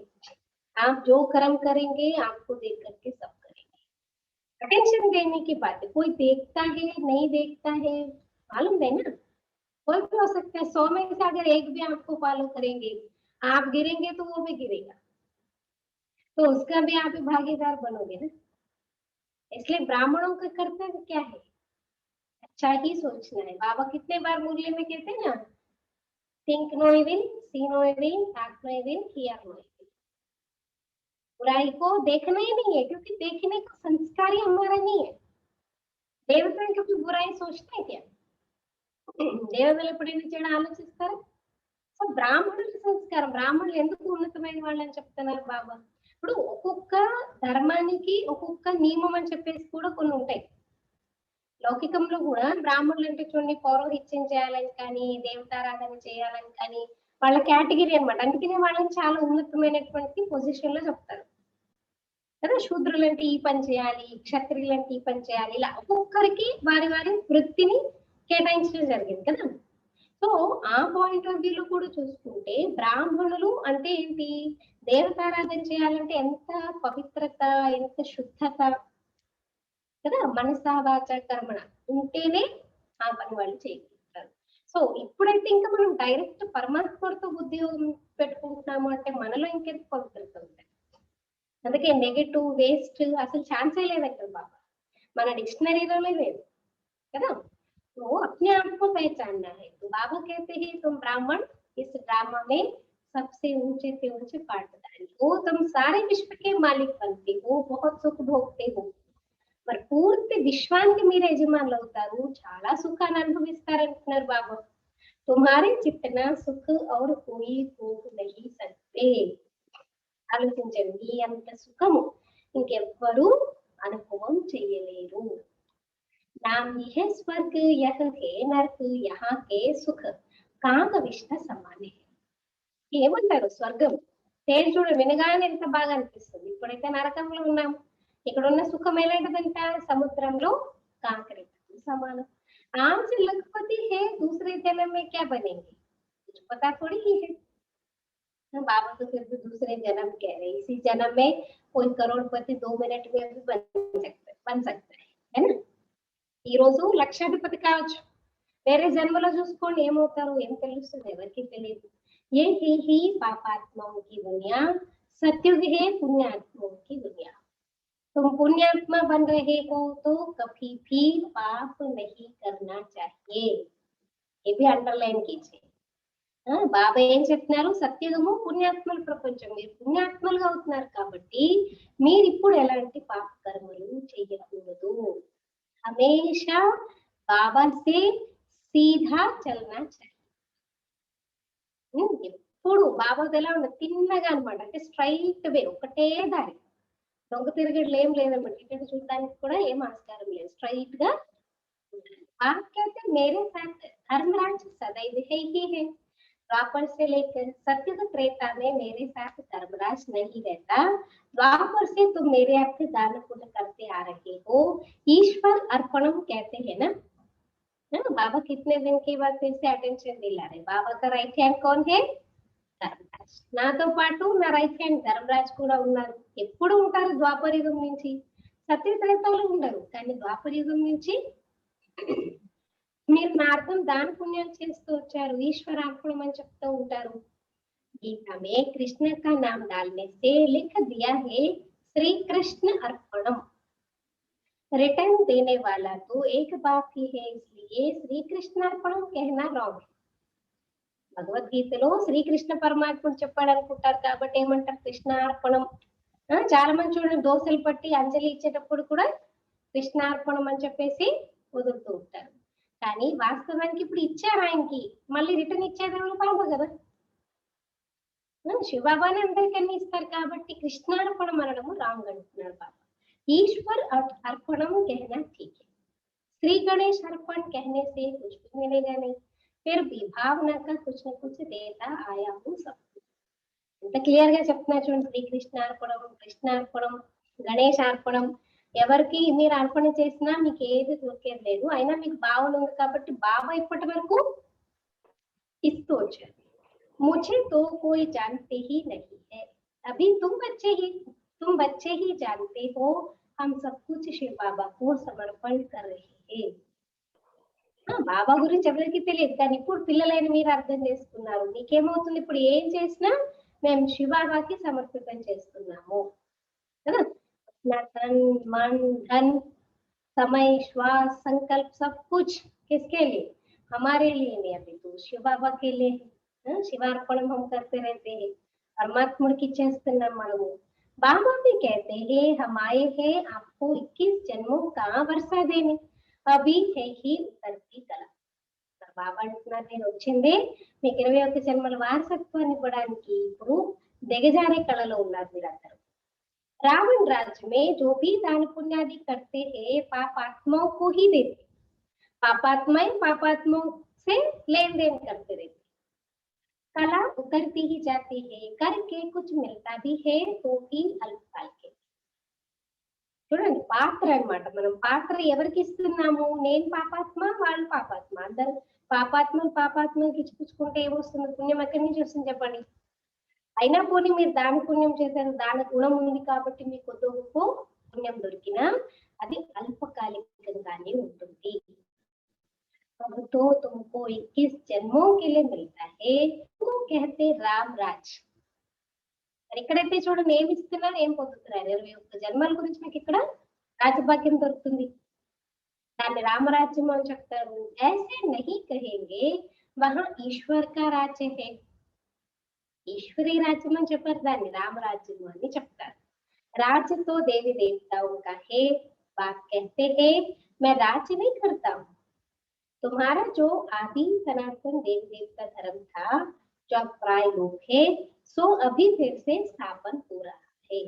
B: आप जो कर्म करेंगे आपको देख करके सब करेंगे। अटेंशन देने की बात है, कोई देखता है नहीं देखता है मालूम है ना, कोई भी हो सकता है। 100 में से अगर एक भी आपको फॉलो करेंगे, आप गिरेंगे तो वो भी गिरेगा, तो उसका भी आप भागीदार बनोगे ना। इसलिए ब्राह्मणों का कर्तव्य क्या है? अच्छा ही सोचना है। बाबा कितने बार मुरली में कहते हैं ना, think no evil, see no evil, act no evil, hear no evil. बुराई को देखना ही नहीं है, क्योंकि देखने का संस्कार ही हमारा नहीं है। देवता कभी बुराई सोचते हैं क्या? దేవతలు ఎప్పుడైనా చెడు ఆలోచిస్తారా? సో బ్రాహ్మణుల సంస్కారం, బ్రాహ్మణులు ఎందుకు ఉన్నతమైన వాళ్ళు అని చెప్తున్నారు బాబా. ఇప్పుడు ఒక్కొక్క ధర్మానికి ఒక్కొక్క నియమం అని చెప్పేసి కూడా కొన్ని ఉంటాయి. లౌకికంలో కూడా బ్రాహ్మణులు అంటే చూడండి, పౌరోహిత్యం చేయాలని కానీ, దేవతారాధన చేయాలని కానీ వాళ్ళ కేటగిరీ అన్నమాట. అందుకనే వాళ్ళని చాలా ఉన్నతమైనటువంటి పొజిషన్ లో చెప్తారు కదా. శూద్రులు అంటే ఈ పని చేయాలి, క్షత్రియులు అంటే ఈ పని చేయాలి, ఇలా ఒక్కొక్కరికి వారి వారి వృత్తిని కేటాయించడం జరిగింది కదా. సో ఆ పాయింట్ ఆఫ్ వ్యూలో కూడా చూసుకుంటే బ్రాహ్మణులు అంటే ఏంటి? దేవతారాధన చేయాలంటే ఎంత పవిత్రత, ఎంత శుద్ధత కదా, మనస వాచ కర్మణ ఉంటేనే ఆ పని వాళ్ళు చేయగలుగుతారు. సో ఇప్పుడైతే ఇంకా మనం డైరెక్ట్ పరమాత్మతో ఉద్యోగం పెట్టుకుంటున్నాము అంటే మనలో ఇంకెంత పవిత్రత ఉంటుంది. అందుకే నెగటివ్, వేస్ట్ అసలు ఛాన్సే లేదు అక్కడ బాబా, మన డిక్షనరీలోనే లేదు కదా. तो अपने आप को पहचानना है। तो बाबा कहते हैं तुम ब्राह्मण इस ड्रामा में सबसे ऊंचे से ऊंचे पार्टदारी हो, तुम सारे विश्व के मालिक बनते हो, बहुत सुख भोगते हो, మరి పూర్తి విశ్వానికి మీరు యజమానులు అవుతారు, చాలా సుఖాన్ని అనుభవిస్తారంటున్నారు బాబా. తుమ్హారే చిత్తన సుఖ ఔర్ కోయి భోగ్ నహీ సక్తే. ఆలోచించండి, ఈ అంత సుఖము ఇంకెవ్వరూ అనుభవం చేయలేరు. नाम ही है स्वर्ग, यह है नरक, यहाँ के सुख కాక విష్ట సమానే. ఏమంటారు స్వర్గం? పేరు చూడ వినగానే ఎంత బాగా అనిపిస్తుంది. ఇప్పుడైతే నరకంలో ఉన్నాము. ఇక్కడ ఉన్న సుఖం ఎలాంటిదంట? సముద్రంలో కాంకరి సమానం. आज लखपति है, दूसरे जन्म में क्या बनेंगे कुछ पता थोड़ी ही है. बाबा तो फिर भी दूसरे जन्म कह रहे, इसी जन्म में कोई करोड़पति 2 मिनट में भी बन सकता है ना. ఈ రోజు లక్షాధిపతి కావచ్చు, వేరే జన్మలో చూసుకోండి ఏమవుతారు, ఏం తెలుస్తుంది ఎవరికి తెలియదు. ये ही पापात्माओं की दुनिया, सत्युग है पुण्यात्माओं की दुनिया. तुम पुण्यात्मा बन रहे हो तो कभी भी पाप नहीं करना चाहिए. ये भी अंडरलाइन कीजिए. బాబా ఏం చెప్తున్నారు? సత్యుగము పుణ్యాత్మల ప్రపంచం, మీరు పుణ్యాత్మలుగా అవుతున్నారు కాబట్టి మీరు ఇప్పుడు ఎలాంటి పాప కర్మలు చేయకూడదు. हमेशा बाबा से सीधा चलना चाहिए. ఎప్పుడు బాబాతో ఎలా ఉండదు, తిన్నగా అనమాట, అంటే స్ట్రైట్ వే, ఒకటే దారి, దొంగ తిరగడలు ఏం లేదన్నమాట. ఇక్కడ చూడడానికి కూడా ఏం ఆస్కారం లేదు, స్ట్రైట్ గా ఉండాలి. आप कहते मेरे साथ धर्मराज सदैव है ही है. द्वापर से लेकर सत्युग त्रेता में मेरे साथ धर्मराज नहीं रहता. द्वापर से तुम मेरे आपके दान पुण्य करते आ रहे हो. ईश्वर अर्पणम कहते हैं ना. बाबा कितने दिन के बाद फिर से अटेंशन दिला रहे. बाबा का राइट हैंड कौन है? ధర్మరాజ్. నాతో పాటు నా రైట్ హ్యాండ్ ధర్మరాజ్ కూడా ఉన్నారు. ఎప్పుడు ఉంటారు? ద్వాపర యుగం నుంచి. సత్యత్రేతాలు ఉండరు, కానీ ద్వాపర యుగం నుంచి మీరు నా అర్థం దాన పుణ్యాలు చేస్తూ వచ్చారు, ఈశ్వరార్పణం అని చెప్తూ ఉంటారు. गीता में कृष्ण का नाम डालने से लिख दिया है श्री कृष्ण अर्पणम. रिटर्न देने वाला तो एक बाप ही है, इसलिए श्री कृष्ण अर्पणम कहना रॉन्ग है. భగవద్గీతలో శ్రీకృష్ణ పరమాత్ముడు చెప్పాడు అనుకుంటారు కాబట్టి ఏమంటారు? కృష్ణార్పణం. చాలా మంది చూడండి, దోశలు పట్టి అంజలి ఇచ్చేటప్పుడు కూడా కృష్ణార్పణం అని చెప్పేసి వదులుతూ ఉంటారు. కానీ వాస్తవానికి ఇప్పుడు ఇచ్చారు ఆయనకి, మళ్ళీ రిటర్న్ ఇచ్చేది ఎవరు? బాబా కదా. శివబాబాని అందరికీ అన్ని ఇస్తారు కాబట్టి కృష్ణార్పణం అనడము రాంగ్ అంటున్నారు బాబా. ఈశ్వర్ अर्पणम कहना ठीक है, श्री गणेश अर्पण कहने से कुछ भी मिलेगा नहीं, फिर भी भावना का कुछ न कुछ देता आया हूँ सब. ఎంత క్లియర్ గా చెప్తున్నారు చూడండి. కృష్ణార్పణం గణేశార్పణం, ఎవరికి మీరు అర్పణ చేసినా మీకు ఏది దొరికేది లేదు, అయినా మీకు భావన ఉంది కాబట్టి బాబా ఇప్పటి వరకు ఇస్తూ వచ్చారు. मुझे तो कोई जानते ही नहीं है, अभी तुम बच्चे ही जानते हो, हम सब कुछ शिव बाबा को समर्पण कर रहे हैं. బాబా గురించి ఎవరికి తెలియదు, కానీ ఇప్పుడు పిల్లలైన మీరు అర్థం చేసుకున్నారు. నీకేమవుతుంది, ఇప్పుడు ఏం చేసినా మేము శివబాబాకి సమర్పితం చేస్తున్నాము కదా. अपना तन मन धन समय श्वास संकल्प सब कुछ किसके लिए, हमारे लिए नहीं, अभी तो शिव बाबा के लिए. शिवार्पणम हम करते रहते हैं, परमात्मुడికి ఇచ్చేస్తున్నాం మనము. बाबा भी कहते हैं हम आए हैं आपको 21 जन्मों का वर्षा देने, अभी है ही उतरती कला. బాబా అంటున్నారు నేను వచ్చింది మీకు 21 జన్మల వారసత్వాన్ని ఇవ్వడానికి, ఇప్పుడు దిగజారే కళలో ఉన్నారు మీరందరూ. रावण राज्य में जो भी दान पुण्यादि करते हैं पापात्माओं को ही देते, पापात्माओं से लेन देन करते रहते, कला उतरती ही जाती है, करके कुछ मिलता भी है तो भी अल्पकाल के. చూడండి పాత్ర అన్నమాట. మనం పాత్ర ఎవరికి ఇస్తున్నాము, నేను పాపాత్మ వాళ్ళు పాపాత్మ, అందరు పాపాత్మకి ఇచ్చిపుచ్చుకుంటే ఏమొస్తుంది, పుణ్యం ఎక్కడి నుంచి వస్తుంది చెప్పండి. అయినా పోనీ మీరు దాని పుణ్యం చేశారు, దాని గుణం ఉంది కాబట్టి మీకు కొద్ది గొప్ప పుణ్యం దొరికినా అది అల్పకాలికంగానే ఉంటుంది. तो तुमको 21 जन्मों के लिए मिलता है, तो कहते राम राज. ఇక్కడైతే చూడండి ఏమి ఇస్తున్నారు, ఏం పొందుతున్నారు. 21 జన్మల గురించి మీకు ఇక్కడ రాజభాగ్యం దొరుకుతుంది, దాన్ని రామరాజ్యం అని చెప్తారు. ऐसे नहीं कहेंगे वहां ईश्वर का राज्य है, ఈశ్వరీ రాజ్యం అని చెప్పారు, దాన్ని రామరాజ్యం అని చెప్తారు. राज्य तो देवी देवताओं का है, बात कहते हैं मैं राज्य नहीं करता हूँ, तुम्हारा जो आदि सनातन देवी देवता धर्म था जो अब प्राय लोग है सो अभी फिर से स्थापन हो रहा है.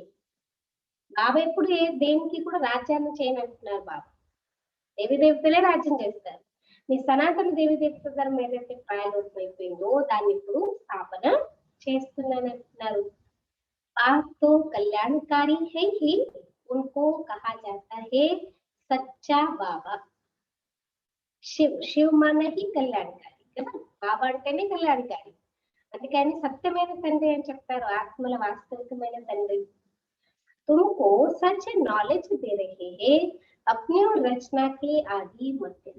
B: బాబా ఇప్పుడు దేనికి కూడా రాజ్యాన్ని చేయనంటున్నారు. బాబా దేవి దేవతలే రాజ్యం చేస్తారు, మీ సనాతన దేవి దేవత ధర్మం ఏదైతే ప్రాయలోపం అయిపోయిందో దాన్ని ఇప్పుడు స్థాపన చేస్తున్నాను అంటున్నారు. बात तो कल्याणकारी है ही, उनको कहा जाता है सच्चा बाबा. శివ్ మన హి కళ్యాణకారి కదా, బాబా అంటేనే కళ్యాణకారి, అందుకని సత్యమైన తండ్రి అని చెప్తారు, ఆత్మల వాస్తవికమైన తండ్రి. तुमको सच नॉलेज दे रहे हैं अपनी रचना के आदि मध्य.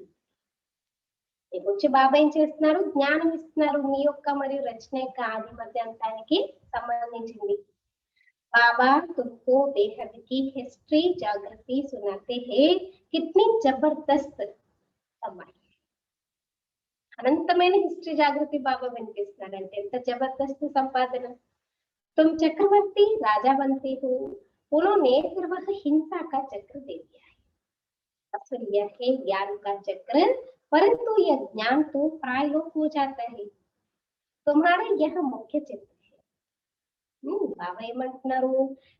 B: వచ్చి బాబా ఏం చేస్తున్నారు, జ్ఞానం ఇస్తున్నారు మీ యొక్క మరియు రచన యొక్క ఆది మధ్యాంతానికి సంబంధించింది. बाबा तुमको बेहद की हिस्ट्री जागृति सुनाते हैं, कितनी जबरदस्त అమ్మాయి. అనంతమైన హిస్టరీ జాగృతి బాబా వినిపిస్తున్నాడంటే ఎంత జబర్దస్త్ సంపాదన. तुम चक्रवर्ती राजा बनते हो, उन्होंने फिर वह हिंसा का चक्र दे दिया है. असल यह है ज्ञान का चक्र, परंतु यह ज्ञान तो प्रायलोक हो जाता है, तुम्हारा यह मुख्य चित्र है. బాబా ఏమంటున్నారు,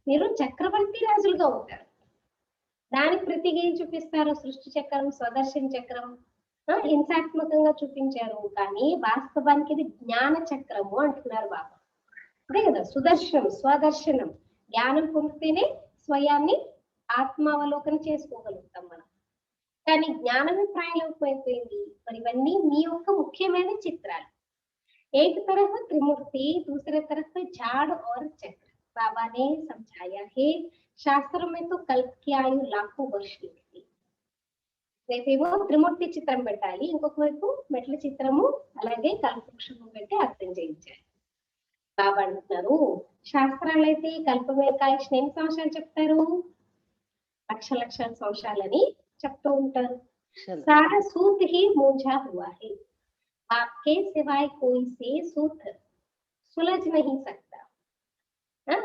B: మీరు చక్రవర్తి రాజులుగా ఉంటారు, దానికి ప్రతిగా ఏం చూపిస్తారు, సృష్టి చక్రం స్వదర్శన చక్రం హింసాత్మకంగా చూపించారు, కానీ వాస్తవానికి ఇది జ్ఞాన చక్రము అంటున్నారు బాబా. అదే కదా సుదర్శనం స్వదర్శనం, జ్ఞానం పొందితేనే స్వయాన్ని ఆత్మావలోకన చేసుకోగలుగుతాం మనం, కానీ జ్ఞానమే ప్రాయలోకమైపోయింది. మరి ఇవన్నీ మీ యొక్క ముఖ్యమైన చిత్రాలు. एक तरफ त्रिमूर्ति, दूसरे तरफ झाड़ और चक्र. बाबा ने समझाया है, शास्त्रों में तो कल्प की आयु लाखों वर्ष लिखती. రేపేమో త్రిమూర్తి చిత్రం పెట్టాలి, ఇంకొక వైపు మెట్ల చిత్రము అలాగే కల్పవృక్షము పెట్టి అర్థం చేయించాలి. బాబా అంటున్నారు శాస్త్రాలు అయితే కల్పం యొక్క ఆయుష్ ఎన్ని సంవత్సరాలు చెప్తారు, లక్షల సంవత్సరాలని చెప్తూ ఉంటారు. సారా సూత్ హి మూంझा हुआ है, आपके सिवाय कोई से सूत्र सुलझ नहीं सकता.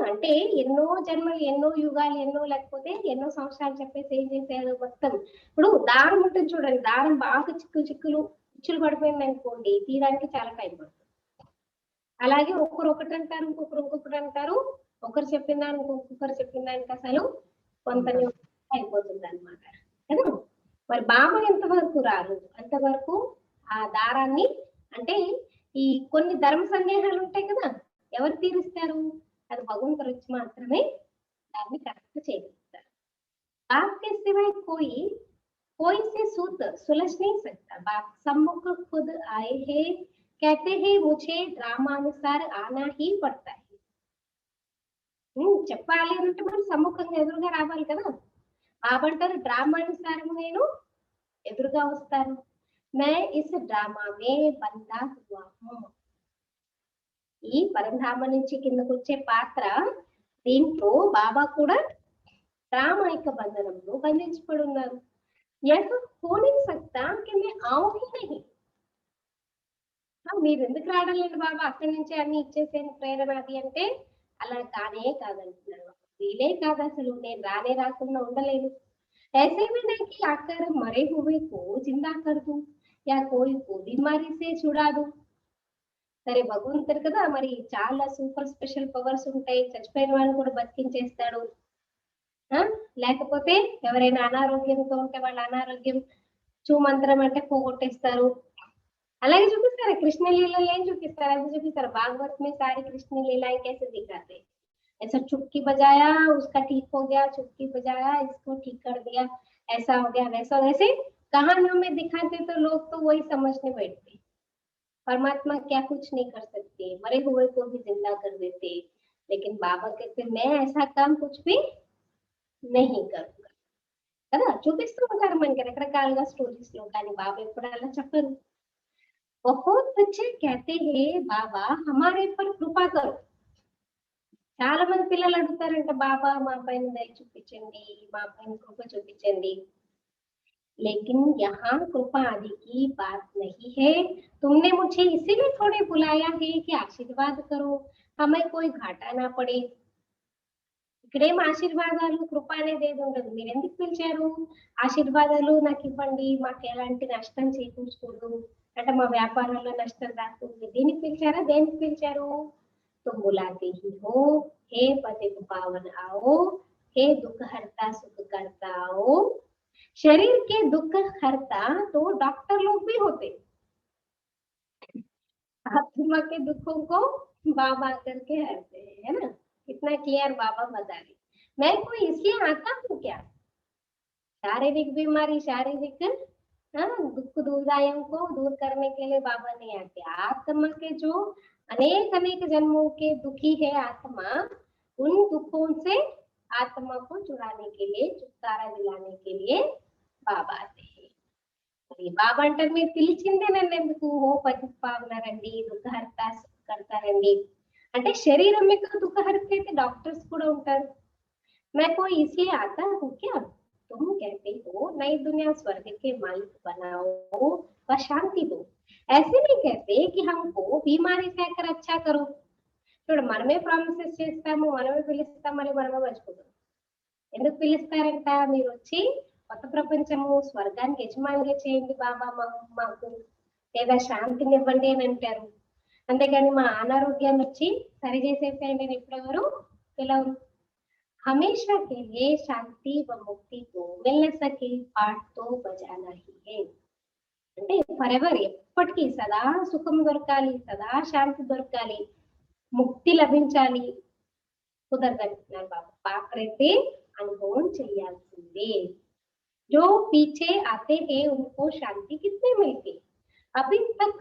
B: అంటే ఎన్నో జన్మలు ఎన్నో యుగాలు ఎన్నో లేకపోతే ఎన్నో సంవత్సరాలు చెప్పేసి ఏం చేశారు మొత్తం. ఇప్పుడు దారం ఉంటుంది చూడండి, దారం బాగా చిక్కులు పడిపోయింది అనుకోండి, తీయడానికి చాలా టైం పడుతుంది. అలాగే ఒకరు ఒకటి అంటారు, ఇంకొకరు అంటారు. ఒకరు చెప్పిన దానికి ఇంకొకరు చెప్పిన దానికి అసలు కొంత అయిపోతుంది అనమాట కదా. మరి బాబా ఎంతవరకు రారు, అంతవరకు ఆ దారాన్ని అంటే ఈ కొన్ని ధర్మ సందేహాలు ఉంటాయి కదా, ఎవరు తీరుస్తారు? అది భగవంతుడు వచ్చి మాత్రమే దాన్ని కరెక్ట్ చేయగలుగుతారు. बाप के सिवाय कोई से सूत सुलझ नहीं सकता। बाप सम्मुख खुद आए हैं, कहते हैं मुझे ड्रामानुसार आना ही पड़ता है. చెప్పాలి అంటే మనం సమ్ముఖంగా ఎదురుగా రావాలి కదా. బాబా అంటారు డ్రామానుసారం నేను ఎదురుగా వస్తాను. मैं इस ड्रामा में बंधा हुआ हूँ. ఈ పరంధామ నుంచి కిందకు వచ్చే పాత్ర దీంట్లో బాబా కూడా డ్రామాయిక బంధనంలో బంధించబడి ఉన్నారు. ऐसा हो नहीं सकता कि मैं आऊं ही नहीं. మీరు ఎందుకు రావడం లేదు బాబా, అక్కడి నుంచి అన్ని ఇచ్చేసేని ప్రేరణ అది అంటే అలా కానే కాదంటున్నారు. వీలే కాదు, అసలు నేను రాకుండా ఉండలేదు. ऐसे में नहीं कि आकर मरे हुए को जिंदा कर दूं या कोई को बीमारी से छुड़ा दूं. సరే భగవంతుడు కదా, మరి చాలా సూపర్ స్పెషల్ పవర్స్ ఉంటాయి, చచ్చిపోయిన వాళ్ళని కూడా బతికించేస్తాడు. లేకపోతే ఎవరైనా అనారోగ్యంతో ఉంటే వాళ్ళ అనారోగ్యం చూమంత్రం అంటే పోగొట్టేస్తారు. అలాగే చూపిస్తారు కృష్ణ లీలలో ఏం చూపిస్తారు, అది చూపిస్తారు. భాగవత్ में सारी कृष्ण लीलाएं कैसे दिखाते हैं. ऐसा चुटकी बजाया उसका ठीक हो गया, चुटकी बजाया इसको ठीक कर दिया, ऐसा हो गया वैसा. वैसे कहानियों में दिखाते तो लोग तो वही समझने बैठते. परमात्मा क्या कुछ नहीं कर सकते, मरे हुए को भी जिंदा कर देते. लेकिन बाबा कहते मैं ऐसा काम कुछ भी नहीं करूंगा కదా. చూపిస్తూ ఉంటారు మనకి రకరకాలుగా స్టోరీస్ లో, కానీ బాబా ఎప్పుడు అలా చెప్పరు. बहुत बच्चे कहते हैं बाबा हमारे पर कृपा करो. చాలా మంది పిల్లలు అడుగుతారంట, బాబా మా పైన దయ చూపించండి, మా పైన కృప చూపించండి. लेकिन यहाँ कृपा आदि की बात नहीं है. तुमने मुझे इसीलिए थोड़े बुलाया है कि आशीर्वाद करो, हमें कोई घाटा ना पड़े. ఇక్కడేం ఆశీర్వాదాలు కృప అనేది ఏది ఉండదు. మీరు ఎందుకు పిలిచారు? ఆశీర్వాదాలు నాకు ఇవ్వండి, మాకు ఎలాంటి నష్టం చేకూర్చకూడదు అంటే మా వ్యాపారంలో నష్టం రాకూడదు. దీనికి పిలిచారా, దేనికి పిలిచారు? तुम बुलाते ही हो, हे पतित पावन आओ, हे दुख हरता सुख करता आओ. शरीर के दुख हरता तो डॉक्टर लोग भी होते, आत्मा के दुखों को बाबा करके हरते हैं, है ना. कितना क्लियर बाबा बता रहे. मैं कोई इसलिए आता हूँ क्या? शारीरिक बीमारी, शारीरिक दुख दुर्दायों को दूर करने के लिए बाबा नहीं आते. आत्मा के जो अनेक जन्मों के दुखी है आत्मा, उन दुखों से आत्मा को छुड़ाने के लिए, छुटकारा दिलाने के लिए बाबा आते हैं. బాబా అంటారు మీరు పిలిచిందే నన్ను ఎందుకు, ఓ పతి పావన రండి, దుఃఖహర్త కడతారండి అంటే శరీరం మీద దుఃఖహర్త అయితే డాక్టర్స్ కూడా ఉంటారు. मैं कोई इसलिए आता हूँ क्या? तुम कहते हो नई दुनिया स्वर्ग के मालिक बनाओ व शांति दो. ऐसे नहीं कहते कि हमको बीमारी से आकर अच्छा करो. చూడు మనమే ప్రామిసెస్ చేస్తాము, మనమే పిలుస్తాం, మళ్ళీ మనమే మర్చిపోతాం. ఎందుకు పిలుస్తారంట? మీరు వచ్చి కొత్త ప్రపంచము స్వర్గానికి యజమానిగా చేయండి బాబా మాకు, లేదా శాంతిని ఇవ్వండి అని అంటారు. అంతేగాని మా అనారోగ్యాన్ని వచ్చి సరి చేసేసేయండి అని ఎప్పుడెవరు పిలవరు. हमेशा के लिए शांति व मुक्ति को मिल न सके पाठ तो बजाना ही है. అంటే ఫర్ ఎవర్ ఎప్పటికీ సదా సుఖం దొరకాలి, సదా శాంతి దొరకాలి, ముక్తి లభించాలి కుదరదంటున్నారు బాబా. పాత్రైతే అనుభవం చేయాల్సిందే. जो पीछे आते हैं उनको शांति कितने मिलती, अभी तक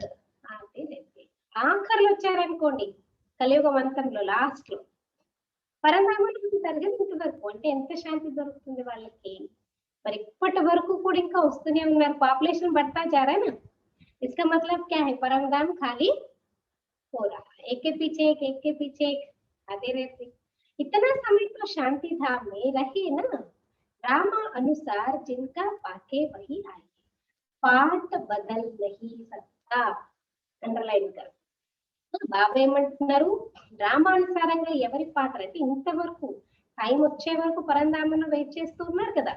B: आते रहते. ఆఖర్లు వచ్చారనుకోండి కలియుగ అంతంలో లాస్ట్ లో పరంధాముడికి తరగతి వరకు అంటే ఎంత శాంతి దొరుకుతుంది వాళ్ళకి. మరి ఇప్పటి వరకు కూడా ఇంకా వస్తూనే ఉన్నారు. పాపులేషన్ बढ़ता जा रहा है ना, इसका मतलब क्या है, परमधाम खाली हो रहा है. एक के पीछे एक आते रहते. इतना समय तो शांति धाम में रहे ना, ड्रामा अनुसार जिनका पाके वही आए, पाठ बदल नहीं सकता. अंडरलाइन कर. బాబా ఏమంటున్నారు, డ్రామానుసారంగా ఎవరి పాత్ర అయితే ఇంతవరకు టైం వచ్చే వరకు పరంధామంలో వెయిట్ చేస్తూ ఉన్నారు కదా.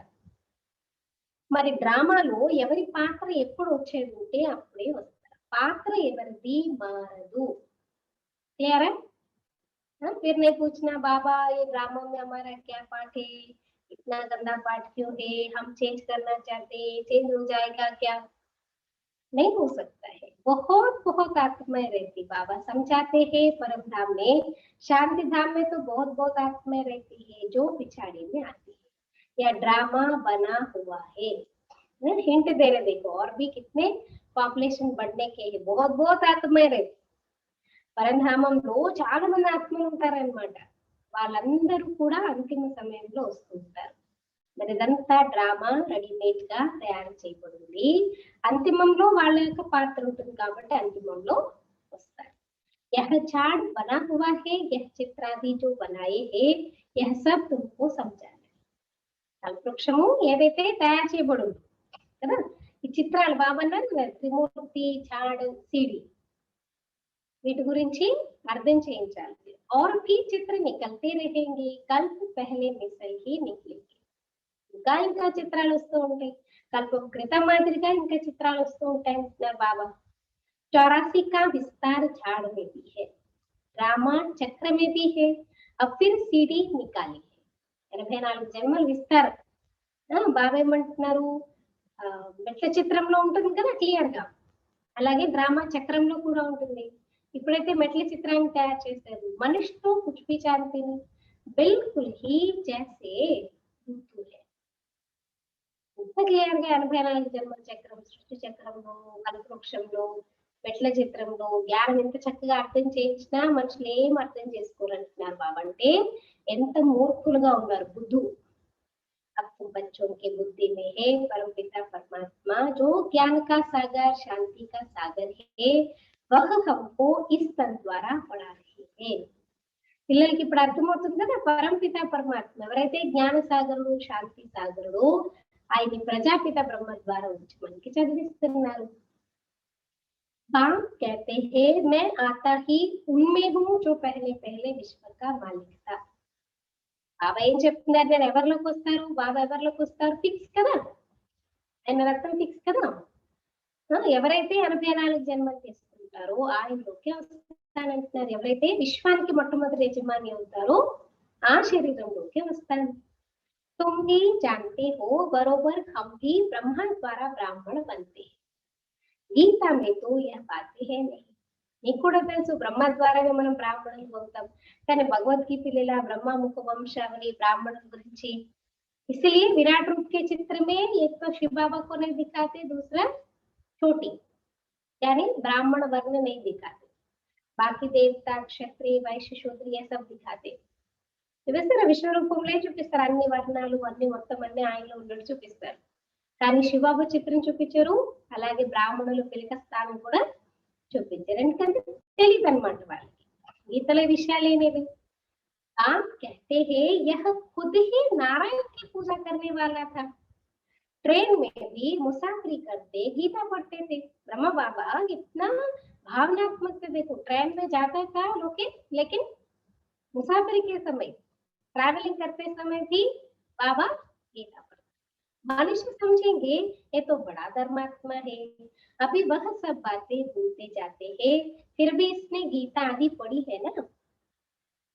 B: మరి డ్రామాలో ఎవరి పాత్ర ఎప్పుడు వచ్చేది ఉంటే అప్పుడే వస్తారు. పాత్ర ఎవరిది మారదు. क्लियर है? हाँ, फिर नहीं पूछना बाबा ये ड्रामा में हमारा क्या पार्ट है, इतना गंदा पार्ट क्यों है, हम चेंज करना चाहते हैं, चेंज हो जाएगा क्या? नहीं हो सकता है। बहुत बहुत आत्माएं रहती, बाबा समझाते हैं परम धाम में, शांति धाम में तो बहुत बहुत आत्माएं रहती है जो पिछाड़ी में आती है, या ड्रामा बना हुआ है। हिंट दे रहे देखो, और भी कितने పాపులేషన్ बढ़ने के हैं, बहुत बहुत ఆత్మీయ రేపు పరంధామంలో చాలా మంది ఆత్మలు ఉంటారన్నమాట. వాళ్ళందరూ కూడా అంతిమ సమయంలో వస్తుంటారు. మరి ఇదంతా డ్రామా రెడీమేడ్ గా తయారు చేయబడింది. అంతిమంలో వాళ్ళ యొక్క పాత్ర ఉంటుంది కాబట్టి అంతిమంలో వస్తారు. यह चार्ट बना हुआ है, यह चित्रादि जो बनाए हैं, यह सब तुमको समझाना है. కల్పవృక్షము ఏదైతే తయారు చేయబడి ఉంది కదా, ఈ చిత్రాలు బాబన్నారు కదా, త్రిమూర్తి, చాడ్, సిడి, వీటి గురించి అర్థం చేయించాలి. और भी चित्र निकलते रहेंगे, कल्प पहले मिसल ही निकलेंगे. ఇంకా ఇంకా చిత్రాలు వస్తూ ఉంటాయి, కల్పం క్రితం మాదిరిగా ఇంకా చిత్రాలు వస్తూ ఉంటాయి అంటున్నారు బాబా. 84 का विस्तार झाड़ में भी है, ड्रामा चक्र में भी है, अब फिर सीडी निकाली है. 84 జన్మల విస్తారం. బాబా ఏమంటున్నారు, మెట్ల చిత్రంలో ఉంటుంది కదా క్లియర్ గా, అలాగే డ్రామా చక్రంలో కూడా ఉంటుంది. ఇప్పుడైతే మెట్ల చిత్రాన్ని తయారు చేశారు, మనిషితో కుछ भी जानते नहीं, बिल्कुल ही जैसे ఇంత క్లియర్ గా 84 జన్మల చక్రం, సృష్టి చక్రంలో, కల్పవృక్షంలో, మెట్ల చిత్రంలో జ్ఞానం ఎంత చక్కగా అర్థం చేయించినా మనుషులు ఏం అర్థం చేసుకోరంటున్నారు బాబా. అంటే ఎంత మూర్ఖులుగా ఉన్నారు బుద్ధు. अब तुम बच्चों के बुद्धि में है परम पिता परमात्मा जो ज्ञान का सागर, शांति का सागर है, वह हमको इस तन द्वारा पढ़ा रहे हैं. పిల్లలకి ఇప్పుడు అర్థమవుతుంది కదా, పరంపిత పరమాత్మ ఎవరైతే జ్ఞాన సాగరుడు, శాంతి సాగరుడు, ఆయన్ని ప్రజాపిత బ్రహ్మ ద్వారా వచ్చి మనకి చదివిస్తున్నారు. बाप कहते हैं मैं आता ही उनमें हूँ जो पहले पहले विश्व का मालिक था. బాబా ఏం చెప్తున్నారు, నేను ఎవరిలోకి వస్తారు, బాబా ఎవరిలోకి వస్తారు, ఫిక్స్ కదా, ఆయన రక్తం ఫిక్స్ కదా. ఎవరైతే 84 జన్మలు తీసుకుంటారో ఆయనలోకి వస్తానంటున్నారు. ఎవరైతే విశ్వానికి మొట్టమొదటి యజమాని అవుతారో ఆ శరీరంలోకి వస్తాను. तुम भी जानते हो बरोबर हम भी ब्रह्मा द्वारा ब्राह्मण बनते हैं. गीता में तो यह बातें है नहीं. నీకు కూడా తెలుసు బ్రహ్మ ద్వారానే మనం బ్రాహ్మణులు అవుతాం, కానీ భగవద్గీత ఇలా ब्रह्मा मुख वंशावली ब्राह्मणों गुరించి. इसलिए विराट रूप के चित्र में एक तो शिव बाबा को नहीं दिखाते, दूसरा छोटी यानी ब्राह्मण वर्ण नहीं दिखाते, बाकी देवता, क्षत्रिय, वैश्य, शूद्र ये सब दिखाते. చూపిస్తారు విష్ణు రూపంలో చూపిస్తారు, అన్ని వర్ణాలు అన్ని మొత్తం అన్ని ఆయనలో ఉన్నట్టు చూపిస్తారు. కానీ శివబాబా చిత్రం చూపించారు, అలాగే బ్రాహ్మణులు పిలక స్థానం కూడా చూపించారు. ఎందుకంటే తెలియదు అనమాట వాళ్ళకి గీతల విషయాలు ఏమేవి. आप कहते हैं यह खुद ही नारायण की पूजा करने वाला था. ट्रेन में भी मुसाफरी करते गीता पढ़ते थे. ब्रह्मा बाबा इतना भावनात्मक से देखो, ट्रेन में जाता था लोग, लेकिन मुसाफरी के समय, ट्रैवलिंग करते समय भी बाबा गीता पढ़ते. मनुष्य समझेंगे ये तो बड़ा धर्मात्मा है, अभी वह सब बातें भूलते जाते हैं, फिर भी इसने गीता आदि पढ़ी है ना.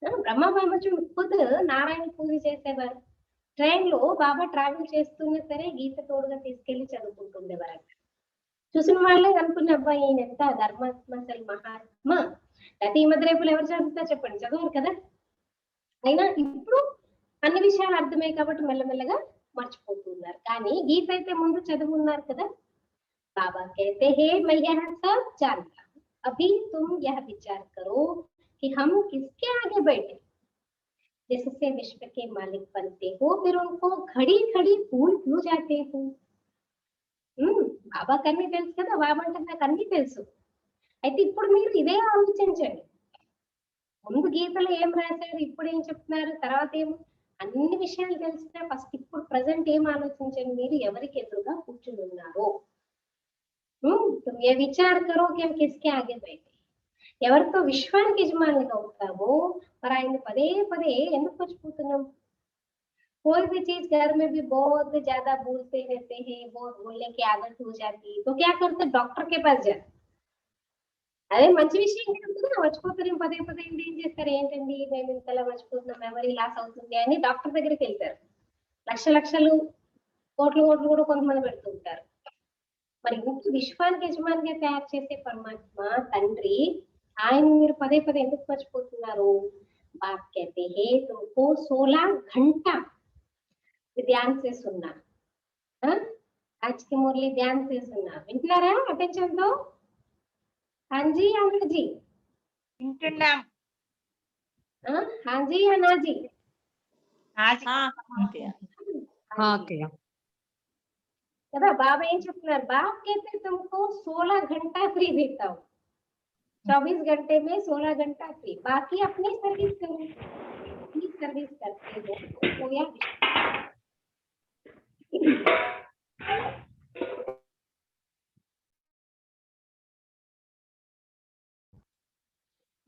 B: ब्रह्मा बाबा जो खुद नारायण पूजा చేసేవారు, ట్రైన్ లో బాబా ట్రావెల్ చేస్తున్నా సరే గీత తోడుగా తీసుకెళ్లి చదువుకుంటుండేవారు. చూసిన వాళ్ళే అనుకున్న అబ్బాయి ఈయన ఎంత ధర్మాత్మ, అసలు మహాత్మ. అయితే ఈ మధ్య రేపులు ఎవరు చదువుతారు చెప్పండి, చదవరు కదా. అయినా ఇప్పుడు అన్ని విషయాలు అర్థమయ్యాయి కాబట్టి మెల్లమెల్లగా మర్చిపోతున్నారు. కానీ గీత అయితే ముందు చదువున్నారు కదా. बाबा कहते हैं मैं यह सब जानता हूँ, अभी तुम यह विचार करो कि हम किसके आगे बैठे, जिससे विश्व के मालिक बनते हो, फिर उनको घड़ी घड़ी भूल क्यों जाते हो. బాబా కన్నీ తెలుసు కదా, బాబా అంటే నాకు అన్ని తెలుసు. అయితే ఇప్పుడు మీరు ఇదే ఆలోచించండి, ముందు గీతలో ఏం రాశారు, ఇప్పుడు ఏం చెప్తున్నారు, తర్వాత ఏం, అన్ని విషయాలు తెలిసినా ఫస్ట్ ఇప్పుడు ప్రజెంట్ ఏం ఆలోచించండి, మీరు ఎవరికి ఎదురుగా కూర్చుని ఉన్నారు. तुम ये विचार करो कि हम किसके आगे बैठे, ఎవరితో విశ్వానికి యజమానులుగా అవుతామో మరి ఆయన పదే పదే ఎందుకు మర్చిపోతున్నాం. कोई भी चीज घर में भी बहुत ज्यादा भूलते रहते हैं, बहुत भूलने की आदत हो जाती है, तो क्या करते, डॉक्टर के पास जाते. అదే మంచి విషయం కదా, మర్చిపోతారు పదే పదే ఏం చేస్తారు, ఏంటండి మేము ఇంతలా మర్చిపోతున్నాం, మెమరీ లాస్ అవుతుంది అని డాక్టర్ దగ్గరికి వెళ్తారు. లక్షలు కోట్లు కూడా కొంతమంది పెడుతుంటారు. మరి ఇంత విశ్వానికి యజమానిగా తయారు చేసే పరమాత్మ తండ్రి, ఆయన మీరు పదే పదే ఎందుకు మర్చిపోతున్నారు? बाप कहते हैं तुमको 16 घंटा ध्यान से सुनना। आज की मुरली ध्यान से सुनना, వింటున్నారా అటెన్షన్ తో? हाँ जी अमृत जी,
C: వింటున్నాం.
B: हाँ जी अना जी, కదా బాబా ఏం చెప్తున్నారు? बाप कहते तुमको 16 घंटा फ्री देता हूँ, 24 घंटे में 16 घंटा फ्री, बाकी अपनी सर्विस करो। अपनी सर्विस करते हो या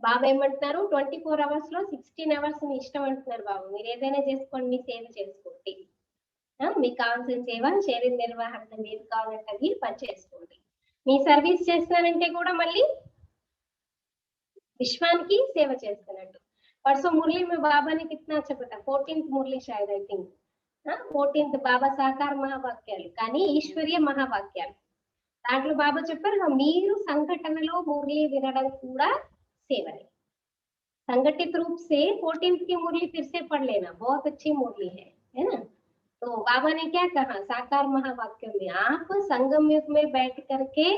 B: బాబా ఏమంటున్నారు? 24 అవర్స్ లో 16 అవర్స్ మీ ఇష్టం అంటున్నారు బాబా. మీరు ఏదైనా చేసుకోండి, మీ సేవ చేసుకోండి, మీకు కావాల్సిన సేవ శరీర నిర్వహణ ఏది కావాలంటే అది పని చేసుకోండి. మీ సర్వీస్ చేస్తున్నానంటే కూడా మళ్ళీ విశ్వానికి సేవ చేస్తున్నట్టు. परसों मुरली में बाबा ने कितना अच्छा पता, 14th मुरली शायद आई थिंक, 14th బాబా సాకార మహావాక్యాలు కానీ ఈశ్వరీయ మహావాక్యాలు. దాంట్లో బాబా చెప్పారు మీరు సంఘటనలో మురళి వినడం కూడా సేవనే. संगठित रूप से 14th की मुरली फिर से पढ़ लेना, बहुत अच्छी मुरली है ना। तो बाबा ने क्या कहा साकार महावाक्य में, आप संगम युग में बैठ करके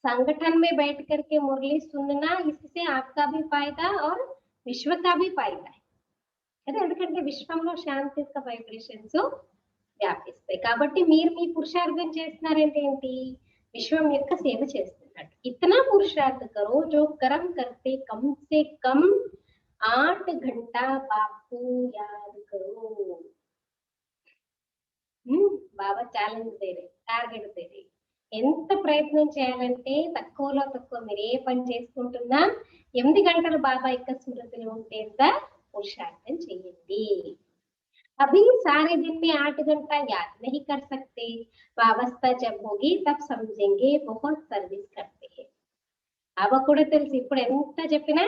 B: संगठन में बैठ करके मुरली सुनना, इससे आपका भी फायदा और विश्व का भी फायदा है కదా. ఎందుకంటే విశ్వంలో శాంతి యొక్క వైబ్రేషన్స్ వ్యాపిస్తాయి కాబట్టి మీరు మీ పురుషార్థం చేస్తున్నారంటే ఏంటి? విశ్వం యొక్క సేవ చేస్తున్నట్టు. इतना पुरुषार्थ करो जो कर्म करते कम से कम 8 घंटा बापू याद करो. బాబా ఛాలెంజ్ దేరే, టార్గెట్ దేరే. ఎంత ప్రయత్నం చేయాలంటే తక్కువలో తక్కువ మీరు ఏ పని చేసుకుంటున్నా 8 గంటలు బాబా యొక్క స్మృతిలో ఉండేంత పురుషార్థం చేయండి. अभी सारे दिन में 8 घंटा याद नहीं कर सकते, अवस्था जब होगी तब समझेंगे बहुत सर्विस करते हैं. బాబా కూడా తెలుసు ఇప్పుడు ఎంత చెప్పినా,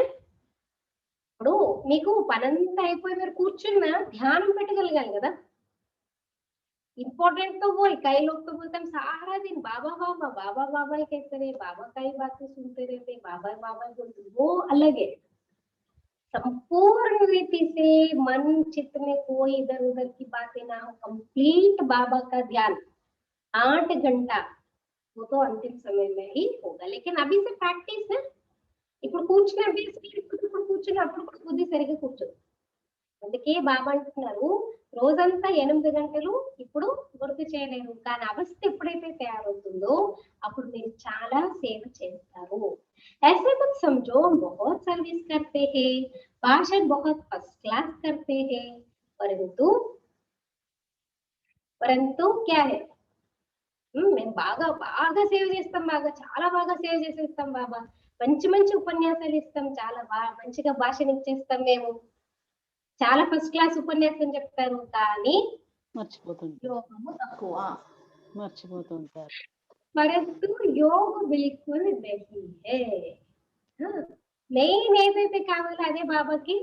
B: ఇప్పుడు మీకు పనంతా అయిపోయి మీరు కూర్చున్నా ధ్యానం పెట్టగలగాలి కదా. इम्पोर्टेंट तो वो है, कई लोग तो बोलते हैं सारा दिन बाबा बाबा बाबा बाबा ही कहते रहे, बाबा का ही बातें सुनते रहते, बाबा बाबा बोलते, वो अलग है. संपूर्ण रीति से मन चित्त में कोई इधर उधर की बातें ना हो, कंप्लीट बाबा का ध्यान 8 घंटा, वो तो अंतिम समय में ही होगा. लेकिन अभी से प्रैक्टिस है. ఇప్పుడు కూర్చుని కూర్చున్నప్పుడు బుద్ధి సరిగ్గా కూర్చోదు. అందుకే బాబా అంటున్నారు రోజంతా 8 గంటలు ఇప్పుడు గుర్తు చేయలేరు, కానీ అవస్థ ఎప్పుడైతే తయారవుతుందో అప్పుడు మీరు చాలా సేవ చేస్తారు. ऐसे मत समझो बहुत सर्विस करते हैं, भाषण बहुत फर्स्ट क्लास करते हैं, परंतु क्या है, మేము బాగా బాగా సేవ చేస్తాం, బాగా చాలా బాగా సేవ చేసేస్తాం బాబా, మంచి మంచి ఉపన్యాసాలు ఇస్తాం, చాలా మంచిగా భాషణ ఇచ్చేస్తాం, మేము చాలా ఫస్ట్ క్లాస్ ఉపన్యాసం చెప్తారు, కానీ యోగము తక్కువ,
D: మర్చిపోతుంటారు.
B: परंतु योग बिल्कुल नहीं है. మెయిన్ ఏదైతే కావాలో అదే బాబాకి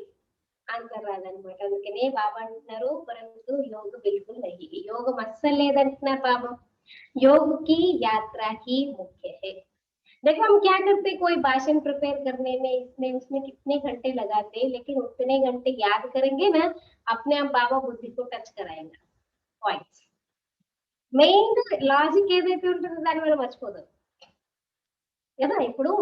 B: ఆన్సర్ రాదనమాట. అందుకనే బాబా అంటున్నారు పరంతు యోగ బిల్కుల్ నహీ, యోగం అస్సలు లేదంటున్నారు బాబా. योग की यात्रा ही मुख्य है. देखो हम क्या करते, कोई भाषण प्रिपेयर करने में उसमें कितने घंटे लगाते, लेकिन उतने घंटे याद करेंगे ना, अपने आप बाबा बुद्धि को टच कराएगा. पॉइंट्स మెయిన్ లాజిక్ ఏదైతే ఉంటుందో దాని వల్ల మర్చిపోతాం కదా. ఇప్పుడు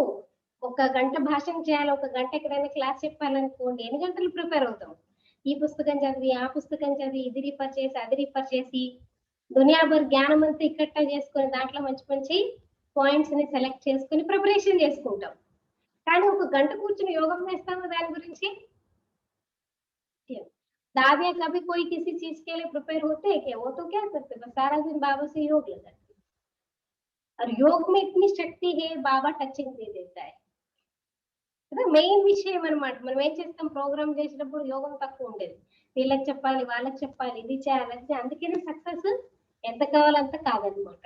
B: 1 గంట భాషణ చేయాలి, 1 గంట ఎక్కడైనా క్లాస్ చెప్పాలనుకోండి, ఎన్ని గంటలు ప్రిపేర్ అవుతాం? ఈ పుస్తకం చదివి ఆ పుస్తకం చదివి ఇది రిఫర్ చేసి అది రిఫర్ చేసి దునియాభర్ జ్ఞానం అంతా ఇక్కట్ట చేసుకొని దాంట్లో మంచి మంచి పాయింట్స్ ని సెలెక్ట్ చేసుకొని ప్రిపరేషన్ చేసుకుంటాం. కానీ 1 గంట కూర్చుని యోగం చేస్తాము దాని గురించి. दादिया कभी कोई किसी चीज के लिए प्रिपेयर होते हैं क्या? वो तो क्या करते बस सारा दिन बाबा से योग लगाते, और योग में इतनी शक्ति है, बाबा टचिंग दे देता है. మెయిన్ విషయం అన్నమాట. మనం ఏం చేస్తాం, ప్రోగ్రామ్ చేసినప్పుడు యోగం తక్కువ ఉండేది, వీళ్ళకి చెప్పాలి వాళ్ళకి చెప్పాలి ఇది చేయాలి, అందుకనే సక్సెస్ ఎంత కావాలంత కాదనమాట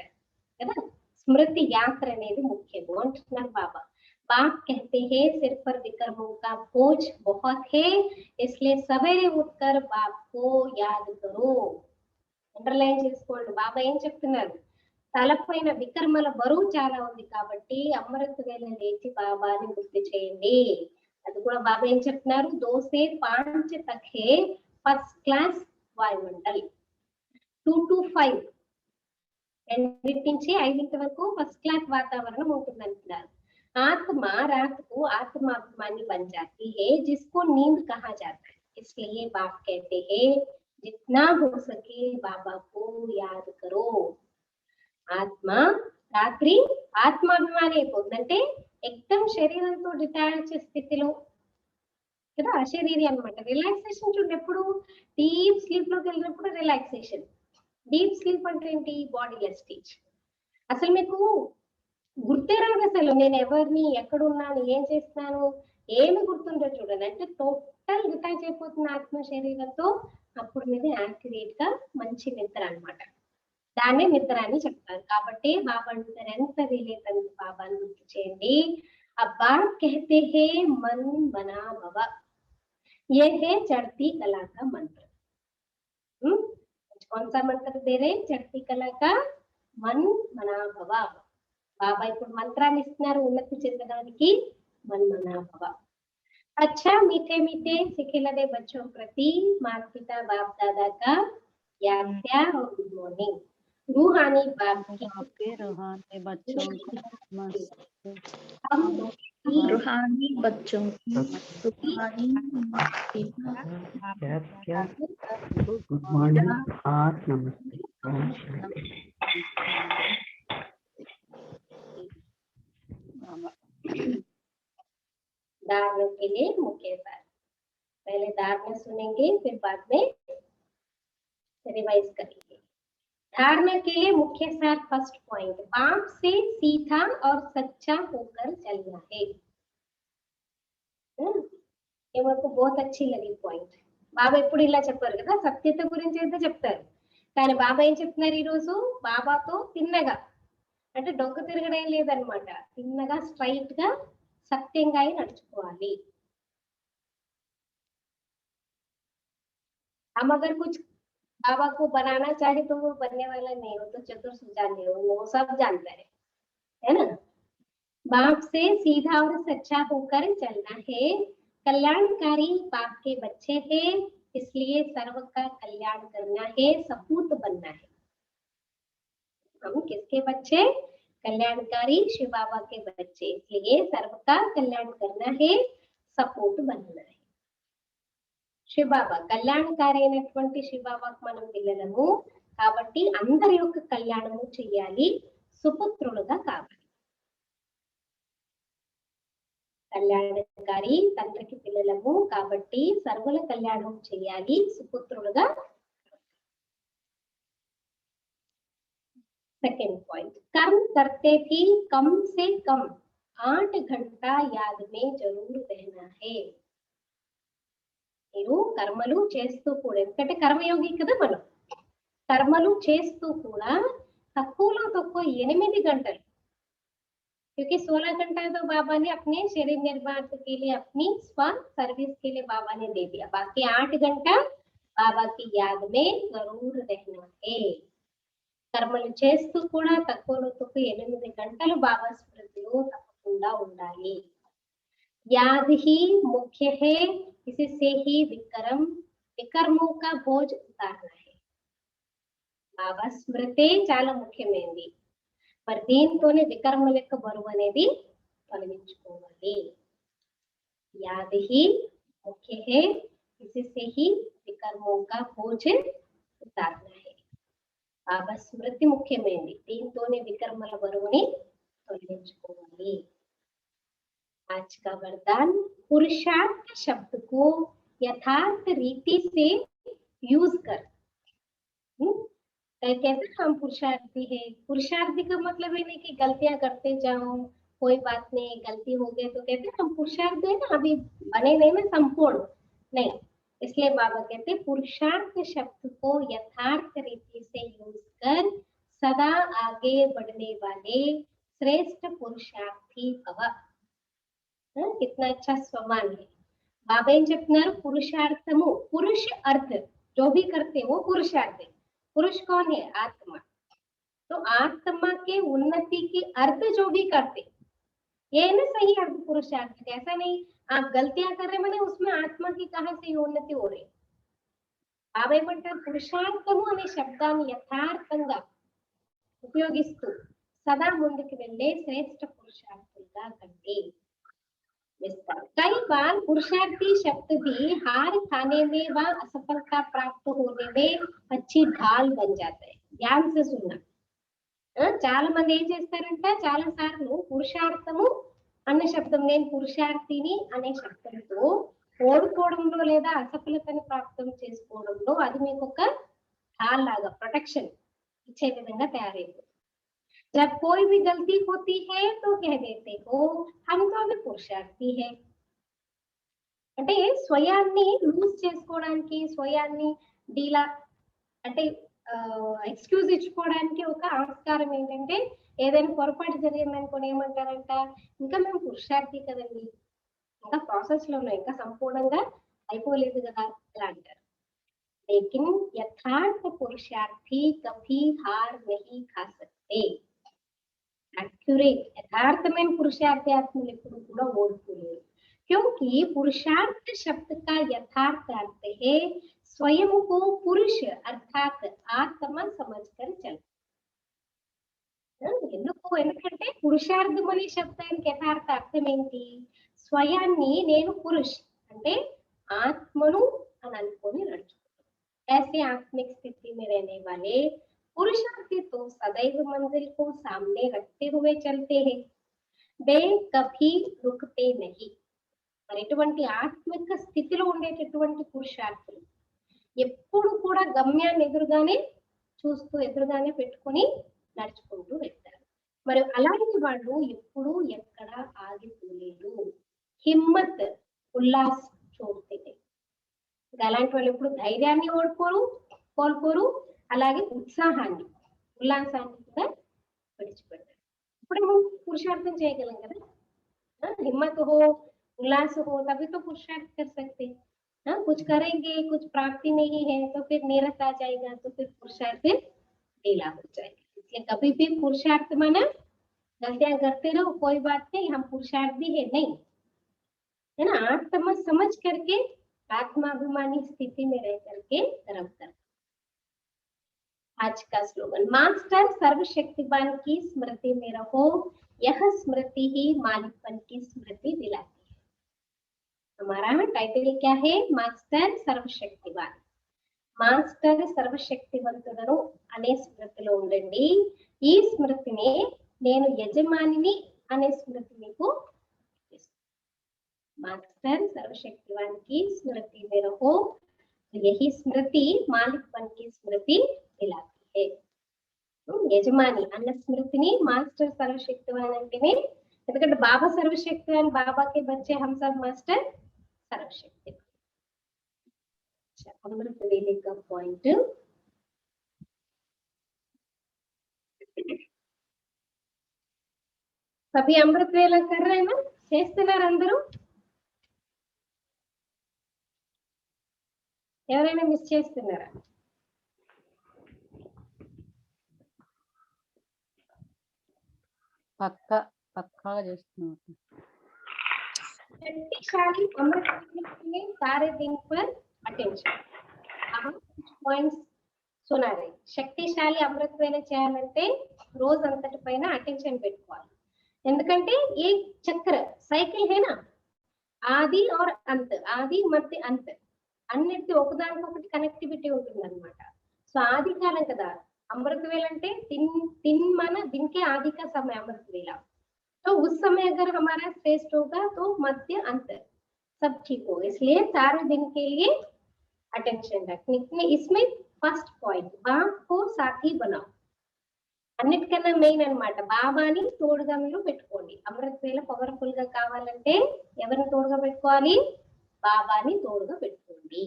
B: కదా. స్మృతి యాత్ర అనేది ముఖ్యము అంటున్నారు బాబా. बाप कहते हैं सिर पर विक्रमों का बोझ बहुत है, इसलिए सवेरे उठकर बाप को याद करो. అండర్లైన్ చేసుకోండి. బాబా ఏం చెప్తున్నారు? తలపైన వికర్మల బరువు చాలా ఉంది కాబట్టి అమృత వేళ లేచి బాబాని గుర్తు చేయండి. అది కూడా బాబా ఏం చెప్తున్నారు? 2 से 5 तक है फर्स्ट क्लास వాయుమండల్. 2 to 5 2 నుంచి 5 వరకు ఫస్ట్ క్లాస్ వాతావరణం ఉంటుంది అంటున్నారు. आत्मा रात को आत्माभिमानी बन जाती है जिसको नींद कहा जाता है. इसलिए बाप कहते हैं जितना हो सके बाबा को याद करो. ఆత్మ రాత్రి ఆత్మాభిమాని అయిపోతుందంటే ఎక్దం శరీరంతో డిటాచ్ స్థితిలో కదా, అశరీరి అన్నమాట. రిలాక్సేషన్ చూడండి, ఎప్పుడు డీప్ స్లీప్ లోకి వెళ్ళినప్పుడు రిలాక్సేషన్. డీప్ స్లీప్ అంటే ఏంటి? Bodiless stage. అసలు మీకు గుర్తే రాదు, అసలు నేను ఎవరిని, ఎక్కడున్నాను, ఏం చేస్తున్నాను, ఏమి గుర్తుండదు చూడండి. అంటే టోటల్ డిటాచ్ అయిపోతున్న ఆత్మ శరీరంతో. అప్పుడు మీరు యాక్యురేట్ గా మంచి నిద్ర అన్నమాట. దాన్నే నిద్ర అని చెప్తారు. కాబట్టి బాబా అంటారు ఎంత వీలైనంత బాబాని గుర్తు చేయండి. అబ్బా कहते हैं मन बना भव, ये है चढ़ती कला का मंत्र. कौन सा मंत्र दे रहे? चढ़ती कला का मन बना भव. బాబా ఇప్పుడు మంత్రాన్ని ఇస్తున్నారు ఉన్నతి చెందడానికి. मन बना भव. अच्छा मीठे मीठे सिखिलदे बच्चों प्रति माता पिता बाप दादा का याद प्यार और गुड मॉर्निंग. रूहानी बाप की
D: आपके रूहानी बच्चों को नमस्ते.
B: हम
E: रूहानी बच्चों की रूहानी
F: क्या गुड मॉर्निंग और नमस्ते. ओम शांति.
B: धारणा के लिए मुख्य सार. पहले धारणा सुनेंगे फिर बाद में रिवाइज करेंगे. धारणा के लिए मुख्य सार फर्स्ट पॉइंट, बाप से सीधा और सच्चा होकर चलना है. ये मेरे बहुत अच्छी लगी పాయింట్. బాబా ఎప్పుడు ఇలా చెప్పారు కదా, సత్యత గురించి అయితే చెప్తారు. కానీ బాబా ఏం చెప్తున్నారు ఈరోజు? బాబాతో తిన్నగా, అంటే డొంక తిరగడం లేదనమాట. తిన్నగా స్ట్రైట్ గా సత్యంగా నడుచుకోవాలి. हम अगर कुछ बाबा को बनाना चाहे तो वो बनने वाला नहीं, वो तो चतुर सुजान है, वो सब जानता है ना. बाप से सीधा और सच्चा होकर चलना है. कल्याणकारी बाप के बच्चे हैं, इसलिए सर्व का कल्याण करना है, सपूत बनना है. हम किसके बच्चे? कल्याणकारी शिव बाबा के बच्चे, इसलिए सर्व का कल्याण करना है, सपूत बनना है. శివబాబా కళ్యాణకారి అయినటువంటి శివబాబాకు మనం పిల్లలము కాబట్టి అందరి యొక్క కళ్యాణము చెయ్యాలి, సుపుత్రులుగా కావాలి. కళ్యాణకారి తండ్రికి పిల్లలము కాబట్టి సర్వుల కళ్యాణం చెయ్యాలి, సుపుత్రులుగా. सेकंड पॉइंट, कर्म करते भी कम से कम 8 घंटा याद में जरूर रहना है. మీరు కర్మలు చేస్తూ కూడా, ఎందుకంటే కర్మయోగి కదా మనం, కర్మలు చేస్తూ కూడా తక్కువలో తక్కువ 8 घंटे, क्योंकि 16 घंटा तो बाबा ने अपने शरीर निर्माण के लिए, अपनी स्व सर्विस के लिए बाबा ने दे दिया. बाकी 8 घंटा बाबा की याद में जरूर रहना है. కర్మలు చేస్తూ కూడా తక్కువలో తక్కువ 8 గంటలు బాబా స్మృతిలో తప్పకుండా ఉండాలి. याद ही मुख्य है, इससे ही వికర్మోं का बोझ उतारना है. బాబా స్మృతే చాలా ముఖ్యమైనది, మరి దీంతోనే వికర్మల యొక్క బరువు అనేది తొలగించుకోవాలి. याद ही मुख्य है, इससे ही వికర్మోं का बोझ उतारना है. బాబా స్మృతి ముఖ్యమైనది, దీంతోనే వికర్మల బరువుని తొలగించుకోవాలి. आज का वरदान, पुरुषार्थ शब्द को यथार्थ रीति से यूज कर. कहते हैं हम पुरुषार्थी है, पुरुषार्थी का मतलब ये नहीं कि गलतियां करते जाओ, कोई बात नहीं, गलती हो गई तो कहते हम पुरुषार्थ है ना, अभी बने नहीं ना संपूर्ण नहीं. इसलिए बाबा कहते पुरुषार्थ शब्द को यथार्थ रीति से यूज कर सदा आगे बढ़ने वाले श्रेष्ठ पुरुषार्थी भव. कितना अच्छा स्वमान है। बाबा ఏం చెప్తున్నారు, పురుషార్థము, पुरुष अर्थ जो भी करते वो पुरुषार्थ है। पुरुष कौन है, आत्मा। तो आत्मा के उन्नति की अर्थ जो भी करते, ये ना सही अर्थ पुरुषार्थ। ऐसा नहीं आप गलतियां कर रहे मैंने उसमें आत्मा की कहां से उन्नति हो रही। బాబా ఏమంటారు, పురుషార్థము అనే శబ్దాన్ని యథార్థంగా ఉపయోగిస్తూ సదా ముందుకు వెళ్ళే శ్రేష్ఠ పురుషార్థులుగా కండి। कई बार पुरुषार्थी शब्द भी हार खाने में व असफलता प्राप्त होने में अच्छी ढाल बन जाता है। ध्यान से सुनना। చాలా మంది ఏం చేస్తారంటే, చాలా సార్లు పురుషార్థము అన్న శబ్దం, నేను పురుషార్థిని అనే శబ్దంతో ఓడిపోవడంలో లేదా అసఫలతను ప్రాప్తం చేసుకోవడంలో అది మీకు ఒక ढाल లాగా ప్రొటెక్షన్ ఇచ్చే విధంగా తయారైంది। जब कोई भी गलती होती है तो कह देते हो हम तो अभी पुरुषार्थी है। అంటే స్వయాన్ని లూజ్ చేసుకోవడానికి, స్వయాన్ని డీలా అంటే ఎక్స్క్యూజ్ ఇచ్చుకోవడానికి ఒక ఆస్కారం ఏంటంటే, ఏదైనా పొరపాటు జరిగిందనుకోని ఏమంటారంట, ఇంకా మేము పురుషార్థి కదండి, ఇంకా ప్రాసెస్ లో ఉన్నాయి, ఇంకా సంపూర్ణంగా అయిపోలేదు కదా ఇలా అంటారు। लेकिन यथार्थ पुरुषार्थी कभी हार नहीं खा सकते। एक्यूरेट यथार्थమైన పురుషార్థి ఆత్మలు ఎప్పుడు కూడా ఓడిపోలేరు। क्योंकि पुरुषार्थ शब्द का यथार्थ अर्थ है स्वयं को पुरुष अर्थात आत्मा समझकर चल। ఎందుకంటే పురుషార్థం అనే శబ్దానికి యథార్థ అర్థం ఏంటి, స్వయాన్ని నేను పురుష్ అంటే ఆత్మను అని అనుకొని నడుచుకుంటాను। ऐसे आत्मिक स्थिति में रहने वाले पुरुषार्थी तो सदैव मंजिल को सामने रखते हुए चलते हैं, वे कभी रुकते नहीं। మరి ఇటువంటి ఆత్మిక స్థితిలో ఉండేటటువంటి పురుషార్థులు ఎప్పుడు కూడా గమ్యాన్ని ఎదురుగానే చూస్తూ, ఎదురుగానే పెట్టుకొని నడుచుకుంటూ వెళ్తారు। మరి అలాంటి వాళ్ళు ఎప్పుడు ఎక్కడ ఆగిపోలేరు। హిమ్మత్ ఉల్లాస్ చూస్తే అలాంటి వాళ్ళు ఎప్పుడు ధైర్యాన్ని కోల్పోరు, అలాగే ఉత్సాహాన్ని, ఉల్లాసాన్ని కూడా విడిచిపెట్టారు। ఇప్పుడు మనం పురుషార్థం చేయగలం కదా। हिम्मत हो, उल्लास हो, तभी तो पुरुषार्थ कर सकते हैं। कुछ करेंगे, कुछ प्राप्ति नहीं है तो फिर नीरस आ जाएगा, तो फिर पुरुषार्थ ढीला हो जाएगा। इसलिए कभी भी पुरुषार्थ माना गलतियां करते रहो कोई बात नहीं, हम पुरुषार्थी है नहीं, है ना। आत्मा समझ करके आत्माभिमानी स्थिति में रह करके कर्म कर। आज का स्लोगन, मास्टर सर्वशक्तिवान की स्मृति में रहो, यह स्मृति ही मालिकपन की स्मृति दिलाती है। हमारा टाइटल क्या है, मास्टर सर्वशक्तिवान। మాస్టర్ సర్వశక్తివంతుడను అనే స్మృతిలో ఉండండి। ఈ స్మృతిని నేను యజమానిని అనే స్మృతి మీకు मास्टर सर्वशक्तिवान की स्मृति में रहो, यही स्मृति मालिकपन की स्मृति दिलाती है। యజమాని అన్న స్మృతిని మాస్టర్ సర్వశక్తివాన్ అంటేనే, ఎందుకంటే బాబా సర్వశక్తివాన్, బాబా के बच्चे हम सब मास्टर सर्वशक्तिवान। अमृत वेले का पॉइंट, सभी अमृत वेला कर रहे हैं ना, చేస్తున్నారు అందరూ? ఎవరైనా మిస్ చేస్తున్నారా?
D: పక్కాగా చేస్తున్నారు।
B: शक्तिशाली अमृत वेले में सारे दिन पर अटेंशन। अब कुछ पॉइंट्स सुना रहे। శక్తిశాలి అమృత వేళ చేయాలంటే రోజు అంతటి పైన అటెన్షన్ పెట్టుకోవాలి। ఎందుకంటే ఏ చక్ర సైకిల్ है ना, ఆది और अंत, ఆది మధ్య అంత అన్నిటి ఒకదానికొకటి కనెక్టివిటీ ఉంటుంది అన్నమాట। సో ఆది కాలం కదా अमृत वेला అంటే दिन माना दिन के आदि का समय अमृत वेला। तो उस समय अगर हमारा श्रेष्ठ होगा तो मध्य अंत सब ठीक हो। इसलिए सारे दिन के लिए अटेंशन रखने। इसमें फर्स्ट पॉइंट, बाप को साथी बनाओ। అన్నిటికన్నా మెయిన్ అన్నమాట, బాబాని తోడుగా మీరు పెట్టుకోండి। అమృత వేళ పవర్ఫుల్ గా కావాలంటే ఎవరిని తోడుగా పెట్టుకోవాలి, బాబాని తోడుగా పెట్టుకోండి।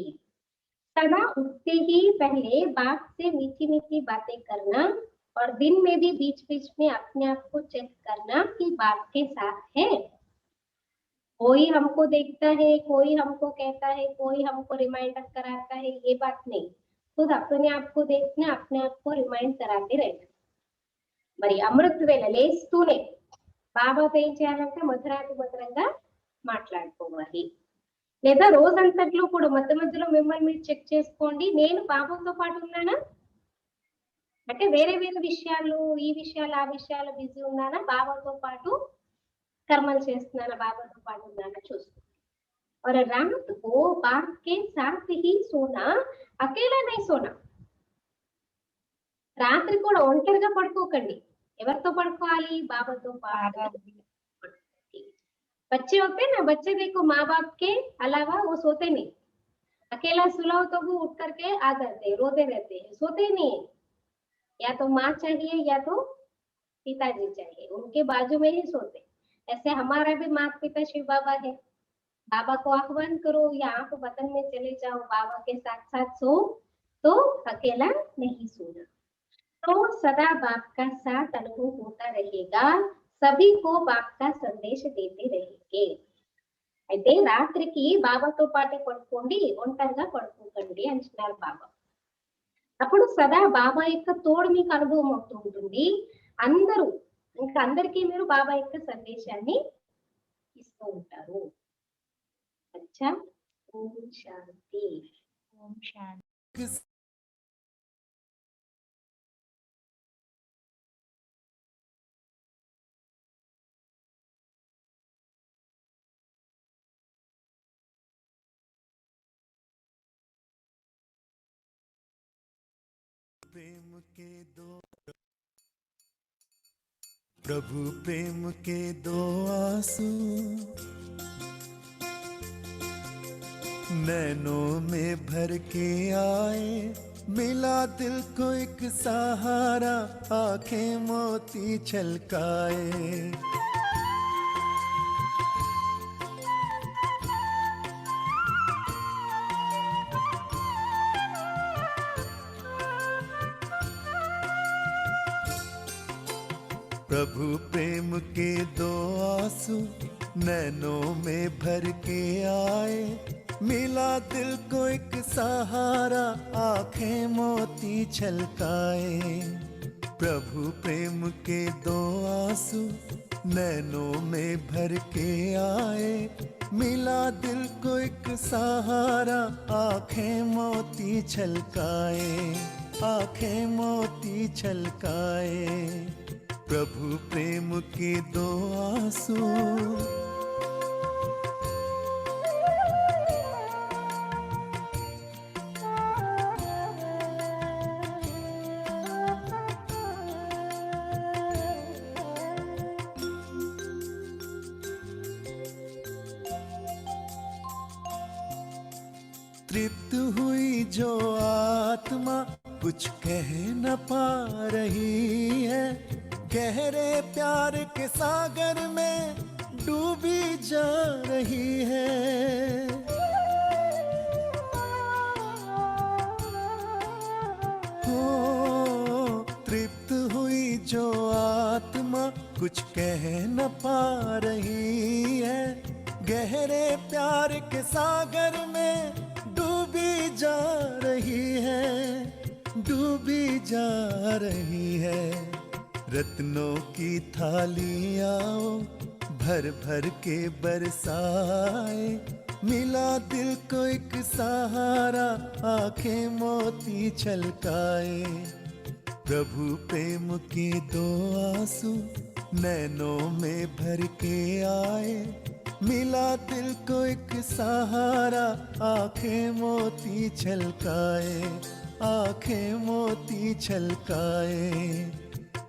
B: सदा उठते ही पहले बाप से मीठी मीठी बातें करना और दिन में भी बीच बीच में अपने आप को चेक करना कि बाप के साथ है। कोई हमको देखता है, कोई हमको कहता है, कोई हमको रिमाइंडर कराता है, ये बात नहीं। खुद अपने आप को देखना, अपने आप को रिमाइंड कराते रहना। మరి అమృత వేళ లేస్తూనే బాబాతో ఏం చేయాలంటే మధురాతి మధురంగా మాట్లాడుకోవాలి. లేదా రోజంతట్లో కూడా మధ్య మధ్యలో మిమ్మల్ని మీరు చెక్ చేసుకోండి, నేను బాబాతో పాటు ఉన్నానా, అంటే వేరే వేరే విషయాలు, ఈ విషయాలు ఆ విషయాలు బిజీ ఉన్నానా, బాబాతో పాటు कर्मल చేస్తున్నానా, బాబాతో పాటు ఉన్నానా చూసుకోండి. और रात को बाप के साथ ही सोना, अकेला नहीं सोना. రాత్రి కూడా ఒంటరిగా పడుకోకండి. ఎవరితో పడుకోవాలి? బాబాతో పాటు. बच्चे होते हैं ना, बच्चे देखो माँ बाप के अलावा वो सोते नहीं. अकेला सुलाओ तो वो उठ करके आ जाते हैं, रोते रहते हैं, सोते ही नहीं है. या तो माँ चाहिए या तो पिताजी चाहिए, उनके बाजू में ही सोते. ऐसे हमारा भी माता पिता शिव बाबा है. बाबा को आह्वान करो या आप वतन में चले जाओ, बाबा के साथ साथ सो, तो अकेला नहीं सोना. तो सदा बाप का साथ अनुभव होता रहेगा, सभी को बाप का संदेश देते रहेंगे. అయితే రాత్రికి బాబాతో పాటే పడుకోండి, ఒంటరిగా పడుకోకండి అంటున్నారు బాబా. అప్పుడు సదా బాబా యొక్క తోడు మీకు అనుభవం అవుతూ ఉంటుంది. అందరూ ఇంకా అందరికీ మీరు బాబా యొక్క సందేశాన్ని ఇస్తూ ఉంటారు. అచ్చా, ఓం శాంతి.
C: ఓం శాంతి.
A: प्रेम के दो प्रभु, प्रेम के दो आंसू नैनों में भर के आए, मिला दिल को एक सहारा, आंखें मोती छलकाए. प्रभु प्रेम के दो आंसू नैनों में भर के आए, मिला दिल को एक सहारा, आंखें मोती छलकाए. प्रभु प्रेम के दो आंसू नैनों में भर के आए, मिला दिल को एक सहारा, आंखें मोती छलकाए, आंखें मोती छलकाए. प्रभु प्रेम के दो आंसू तृप्त हुई जो आत्मा कुछ कह न पा रही है, गहरे प्यार के सागर में डूबी जा रही है. हो तृप्त हुई जो आत्मा कुछ कह न पा रही है, गहरे प्यार के सागर में डूबी जा रही है, डूबी जा रही है. रत्नों की थाली आओ भर भर के बरसाए, मिला दिल को एक सहारा, आंखें मोती छलकाए. प्रभु प्रेम के दो आंसू नैनों में भर के आए, मिला दिल को एक सहारा, आंखें मोती छलकाए, आंखें मोती छलकाए.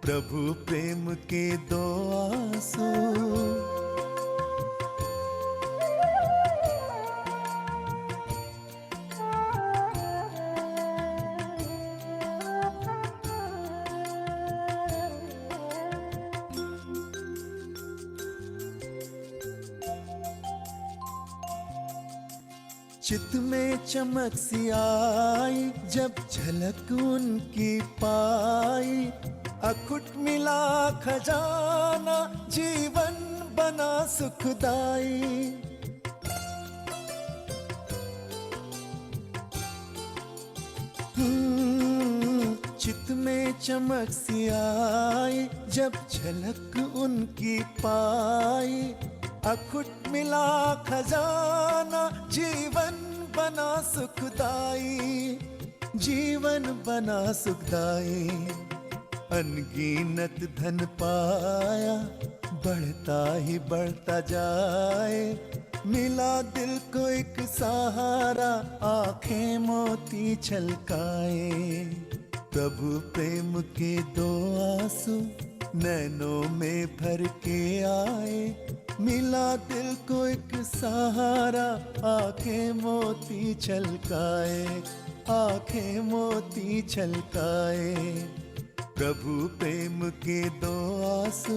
A: प्रभु प्रेम के दो आंसू चित में चमक सी आई, जब झलक उनकी पाई, अखुट मिला खजाना, जीवन बना सुखदाई। चित में चमक सी आई जब झलक उनकी पाई। अखुट मिला खजाना, जीवन बना सुखदाई, जीवन बना सुखदाई। अनगिनत धन पाया, बढ़ता ही बढ़ता जाए। मिला दिल को एक सहारा, आंखें मोती छलकाए। प्रभु प्रेम के दो आंसू नैनों में भर के आए। मिला दिल को एक सहारा, आंखें मोती छलकाए, आंखें मोती छलकाए। प्रभु प्रेम के दो आंसू